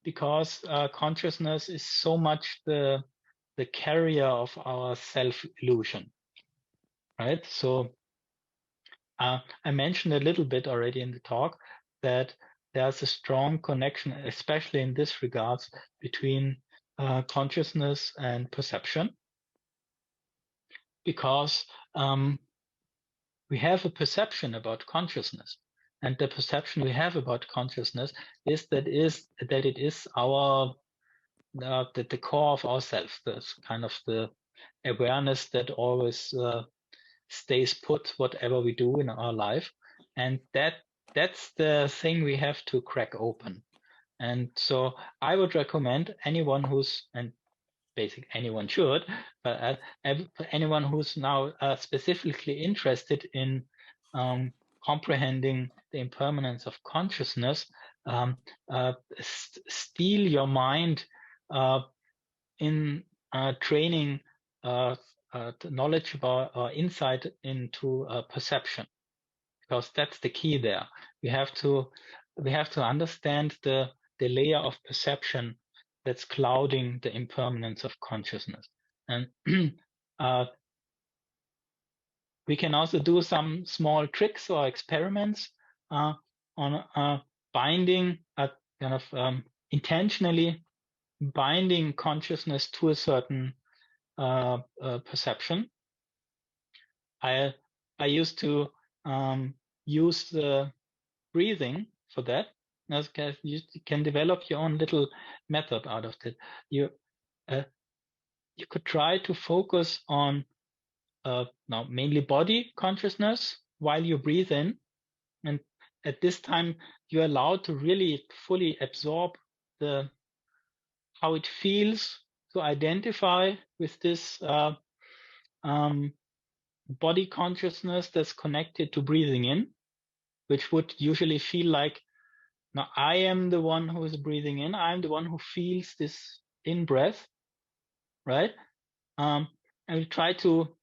[SPEAKER 1] because consciousness is so much the carrier of our self-illusion, right? So I mentioned a little bit already in the talk that there's a strong connection, especially in this regards, between consciousness and perception, because we have a perception about consciousness, and the perception we have about consciousness is that it is our the core of ourselves, this kind of the awareness that always stays put whatever we do in our life, and that's the thing we have to crack open. And so I would recommend anyone who's, and basically anyone should, but anyone who's now specifically interested in comprehending the impermanence of consciousness, steel your mind in training knowledge about insight into perception, because that's the key there. We have to understand the layer of perception that's clouding the impermanence of consciousness. And we can also do some small tricks or experiments on binding, kind of intentionally binding consciousness to a certain perception. I used to use the breathing for that. You can develop your own little method out of it. You could try to focus on now mainly body consciousness while you breathe in, and at this time you're allowed to really fully absorb how it feels to identify with this body consciousness that's connected to breathing in, which would usually feel like, now I am the one who is breathing in, I'm the one who feels this in breath, right? And we try to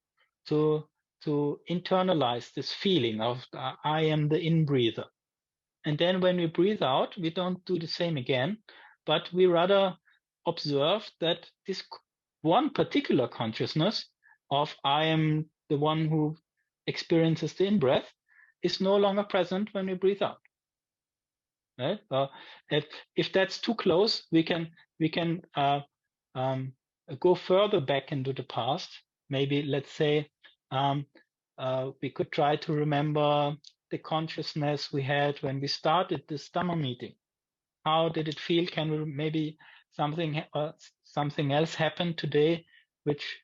[SPEAKER 1] internalize this feeling of I am the in-breather. And then when we breathe out, we don't do the same again, but we rather observe that this one particular consciousness of I am the one who experiences the in-breath is no longer present when we breathe out. Right? If that's too close, we can go further back into the past. Maybe let's say we could try to remember the consciousness we had when we started this Dhamma meeting. How did it feel? Can we maybe something else happened today which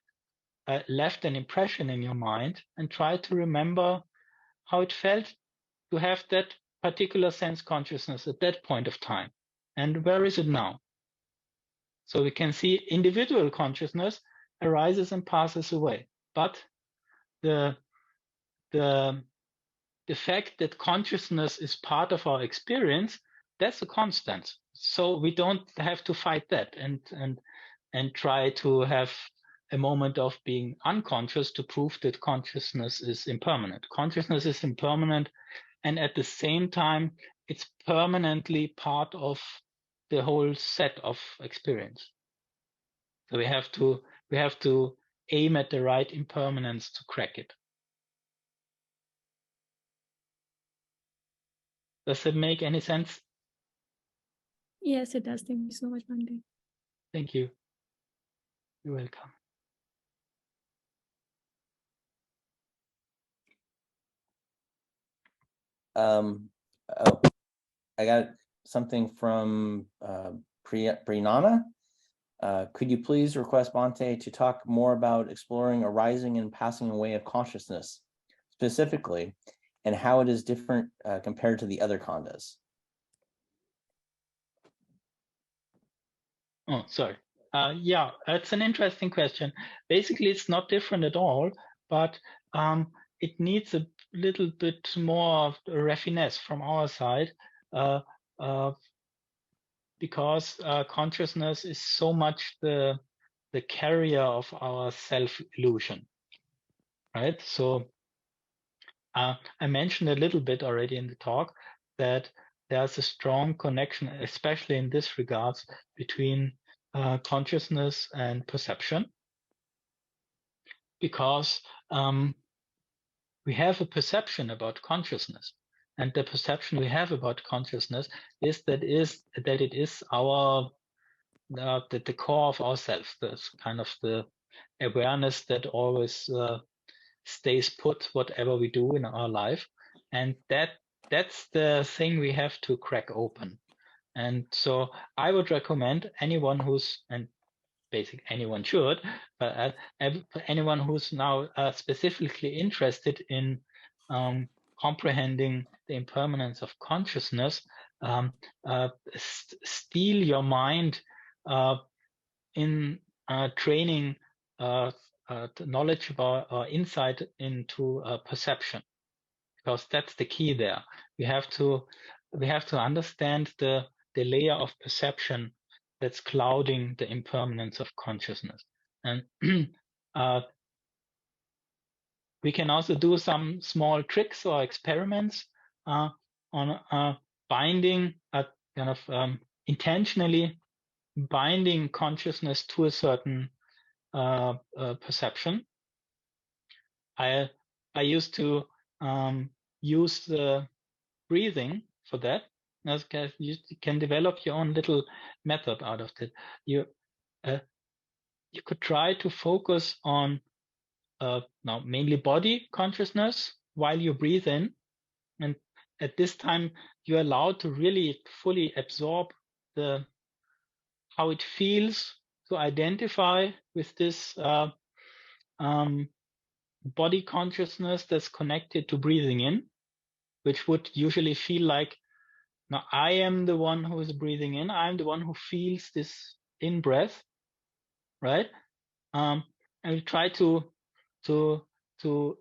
[SPEAKER 1] left an impression in your mind, and try to remember how it felt to have that particular sense consciousness at that point of time, and where is it now? So we can see individual consciousness arises and passes away, but the fact that consciousness is part of our experience, that's a constant. So we don't have to fight that and try to have a moment of being unconscious to prove that consciousness is impermanent. Consciousness is impermanent, and at the same time, it's permanently part of the whole set of experience. So we have to aim at the right impermanence to crack it. Does it make any sense?
[SPEAKER 7] Yes, it does. Thank you so much, Bhante.
[SPEAKER 1] Thank you. You're welcome.
[SPEAKER 6] I got something from Prinana. Could you please request Bhante to talk more about exploring arising and passing away of consciousness, specifically, and how it is different compared to the other khandhas?
[SPEAKER 1] Oh, sorry. Yeah, it's an interesting question. Basically, it's not different at all, but it needs a little bit more raffinesse from our side, because consciousness is so much the carrier of our self-illusion, right? So I mentioned a little bit already in the talk that there's a strong connection, especially in this regards, between consciousness and perception, because we have a perception about consciousness, and the perception we have about consciousness is that it is our the core of ourselves, this kind of the awareness that always stays put whatever we do in our life, and that's the thing we have to crack open. And so I would recommend anyone who's, and basically anyone should, but anyone who's now specifically interested in comprehending the impermanence of consciousness, steel your mind in training knowledge about or insight into perception, because that's the key there. We have to understand the layer of perception that's clouding the impermanence of consciousness. And we can also do some small tricks or experiments on binding, kind of intentionally binding consciousness to a certain perception. I used to use the breathing for that. You can develop your own little method out of it. You could try to focus on now mainly body consciousness while you breathe in, and at this time you're allowed to really fully absorb how it feels to identify with this body consciousness that's connected to breathing in, which would usually feel like, now I am the one who is breathing in, I'm the one who feels this in breath, right? And we try to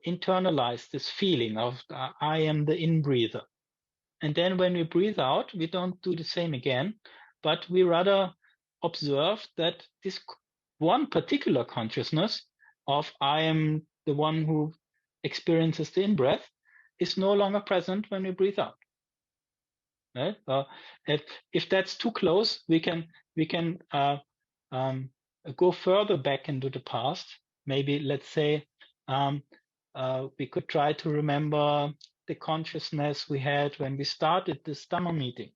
[SPEAKER 1] internalize this feeling of I am the in breather. And then when we breathe out, we don't do the same again, but we rather observe that this one particular consciousness of I am the one who experiences the in-breath is no longer present when we breathe out. Right? If that's too close, we can go further back into the past. Maybe let's say we could try to remember the consciousness we had when we started this Dhamma meeting.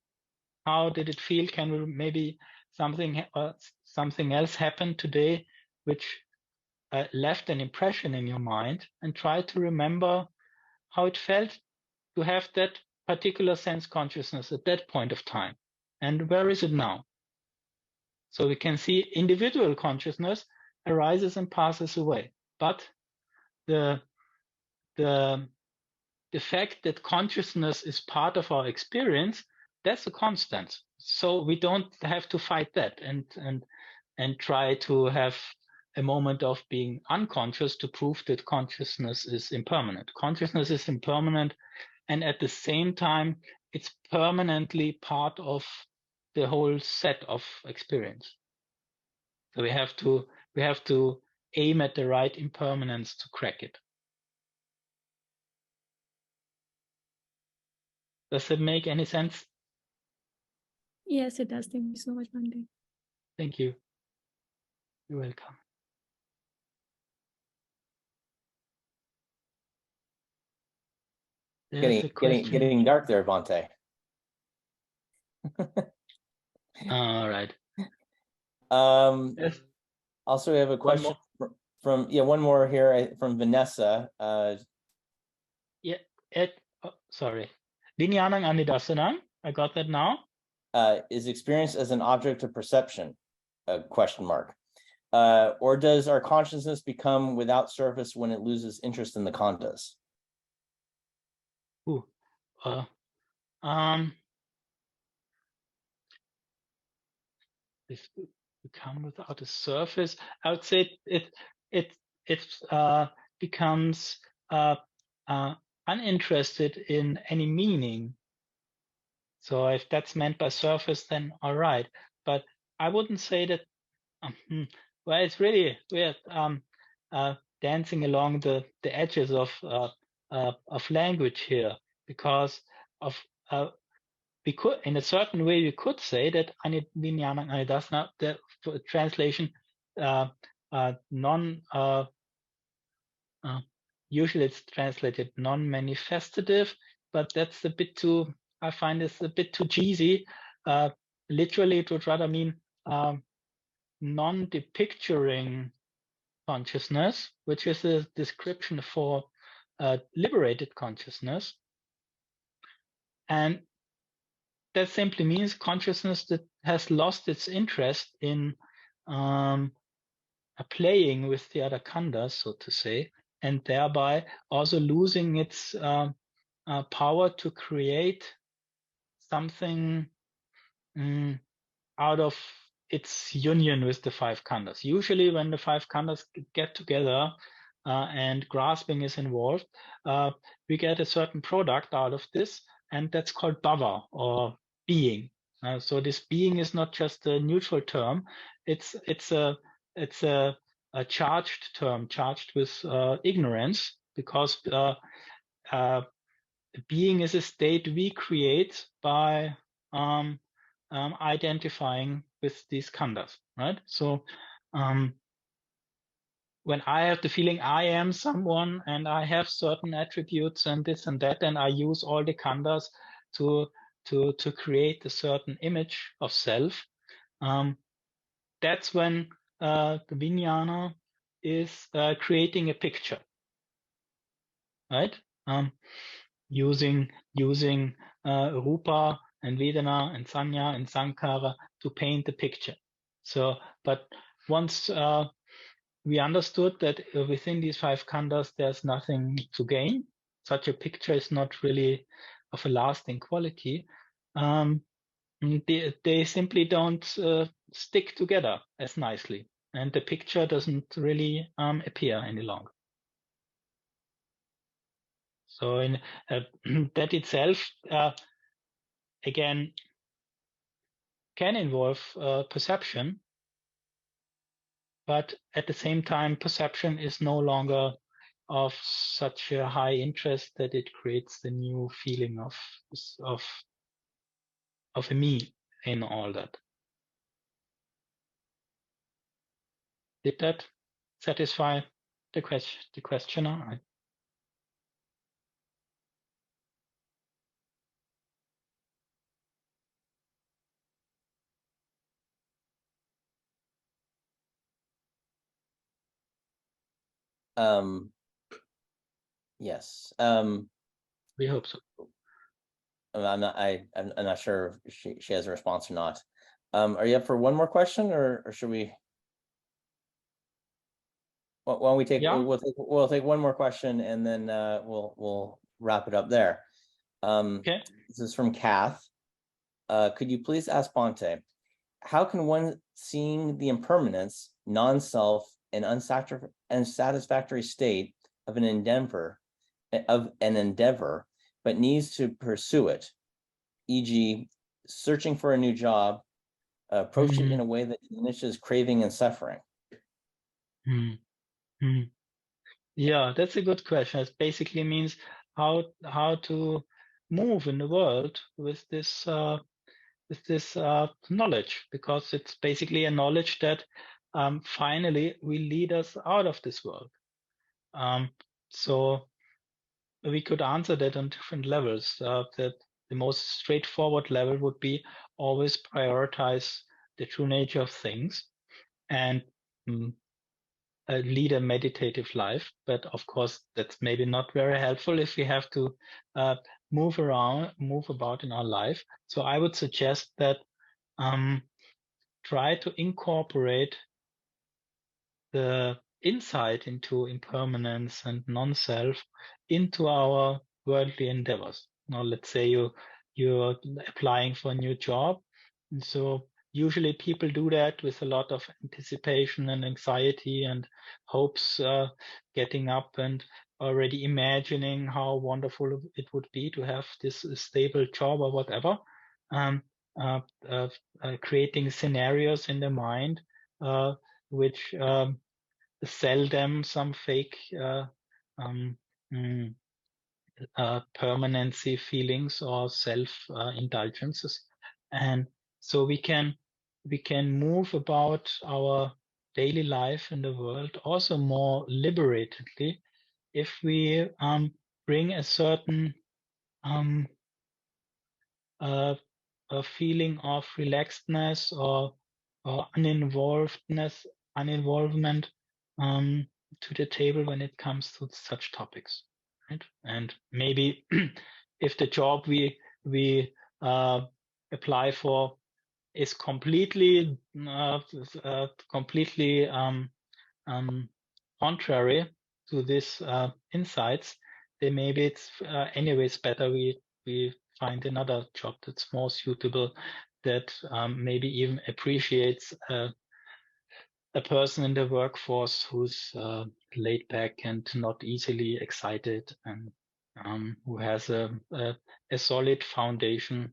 [SPEAKER 1] How did it feel? Can we maybe something else happened today which left an impression in your mind, and try to remember how it felt to have that particular sense consciousness at that point of time, and where is it now? So we can see individual consciousness arises and passes away, but the fact that consciousness is part of our experience, that's a constant. So we don't have to fight that and try to have a moment of being unconscious to prove that consciousness is impermanent. Consciousness is impermanent, and at the same time, it's permanently part of the whole set of experience. So we have to aim at the right impermanence to crack it. Does it make any sense?
[SPEAKER 7] Yes, it does. Thank you so much, Bhante.
[SPEAKER 1] Thank you. You're welcome.
[SPEAKER 6] Getting dark there, Bhante.
[SPEAKER 1] All right.
[SPEAKER 6] Yes. Also, we have a question from one more here from Vanessa.
[SPEAKER 1] Sorry. Vinyanang Anidasanam. I got that now.
[SPEAKER 6] Is experience as an object of perception? Question mark. Or does our consciousness become without surface when it loses interest in the khandhas?
[SPEAKER 1] This become without a surface. I would say it becomes uninterested in any meaning. So if that's meant by surface, then all right. But I wouldn't say that. Well, it's really weird. Dancing along the edges of language here, because of we could, in a certain way, we could say that Vinyanang Anidasana, the translation usually it's translated non-manifestative. but that's a bit too, I find this a bit too cheesy. Literally, it would rather mean non-depicturing consciousness, which is a description for liberated consciousness. And that simply means consciousness that has lost its interest in playing with the other khandhas, so to say, and thereby also losing its power to create something out of its union with the five khandhas. Usually when the five khandhas get together and grasping is involved, we get a certain product out of this, and that's called bhava, or being. So this being is not just a neutral term; it's a charged term, charged with ignorance, because being is a state we create by identifying with these khandhas, right? So when I have the feeling I am someone and I have certain attributes and this and that, and I use all the khandhas to create a certain image of self, that's when the vijnana is creating a picture, right? Using rupa and vedana and sanya and sankhara to paint the picture. So, but once we understood that within these five khandhas there's nothing to gain, such a picture is not really of a lasting quality. They simply don't stick together as nicely, and the picture doesn't really appear any longer. So in that itself, again, can involve perception, but at the same time, perception is no longer of such a high interest that it creates the new feeling of a me in all that. Did that satisfy the questioner?
[SPEAKER 6] Yes.
[SPEAKER 1] We hope so.
[SPEAKER 6] I'm not sure if she has a response or not. Are you up for one more question, or should we? Why don't we take?
[SPEAKER 1] Yeah.
[SPEAKER 6] We'll take one more question, and then we'll wrap it up there.
[SPEAKER 1] Okay.
[SPEAKER 6] This is from Kath. Could you please ask Bhante, how can one, seeing the impermanence, non-self, and unsatisfactory state of an endeavor, but needs to pursue it, e.g., searching for a new job, approach it in a way that diminishes craving and suffering?
[SPEAKER 1] Yeah, that's a good question. It basically means how to move in the world with this knowledge, because it's basically a knowledge that finally will lead us out of this world. So we could answer that on different levels. That the most straightforward level would be always prioritize the true nature of things and lead a meditative life. But of course, that's maybe not very helpful if we have to move about in our life. So I would suggest that try to incorporate the insight into impermanence and non-self into our worldly endeavors. Now, let's say you're applying for a new job, and so usually people do that with a lot of anticipation and anxiety and hopes, getting up and already imagining how wonderful it would be to have this stable job or whatever, creating scenarios in the mind which sell them some fake permanency feelings or self indulgences, and so we can move about our daily life in the world also more liberatedly if we bring a certain a feeling of relaxedness or uninvolvedness, uninvolvement to the table when it comes to such topics, right? And maybe if the job we apply for is completely contrary to this insights, then maybe it's anyways better we find another job that's more suitable, that maybe even appreciates a person in the workforce who's laid back and not easily excited, and who has a solid foundation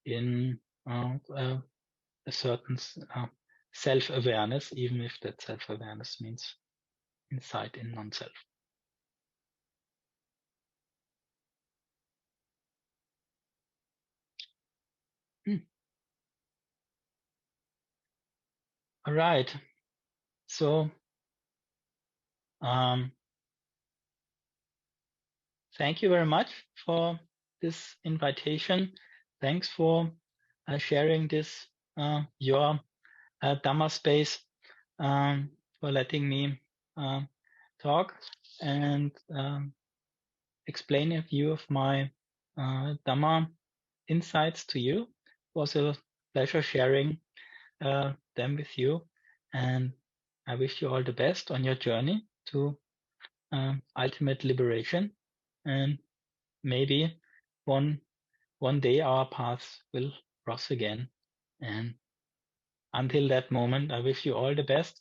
[SPEAKER 1] in a certain self-awareness, even if that self-awareness means insight in non-self. All right. So thank you very much for this invitation. Thanks for sharing this, your Dhamma space, for letting me talk and explain a few of my Dhamma insights to you. It was a pleasure sharing them with you, and I wish you all the best on your journey to ultimate liberation, and maybe one day our paths will cross again. And until that moment, I wish you all the best.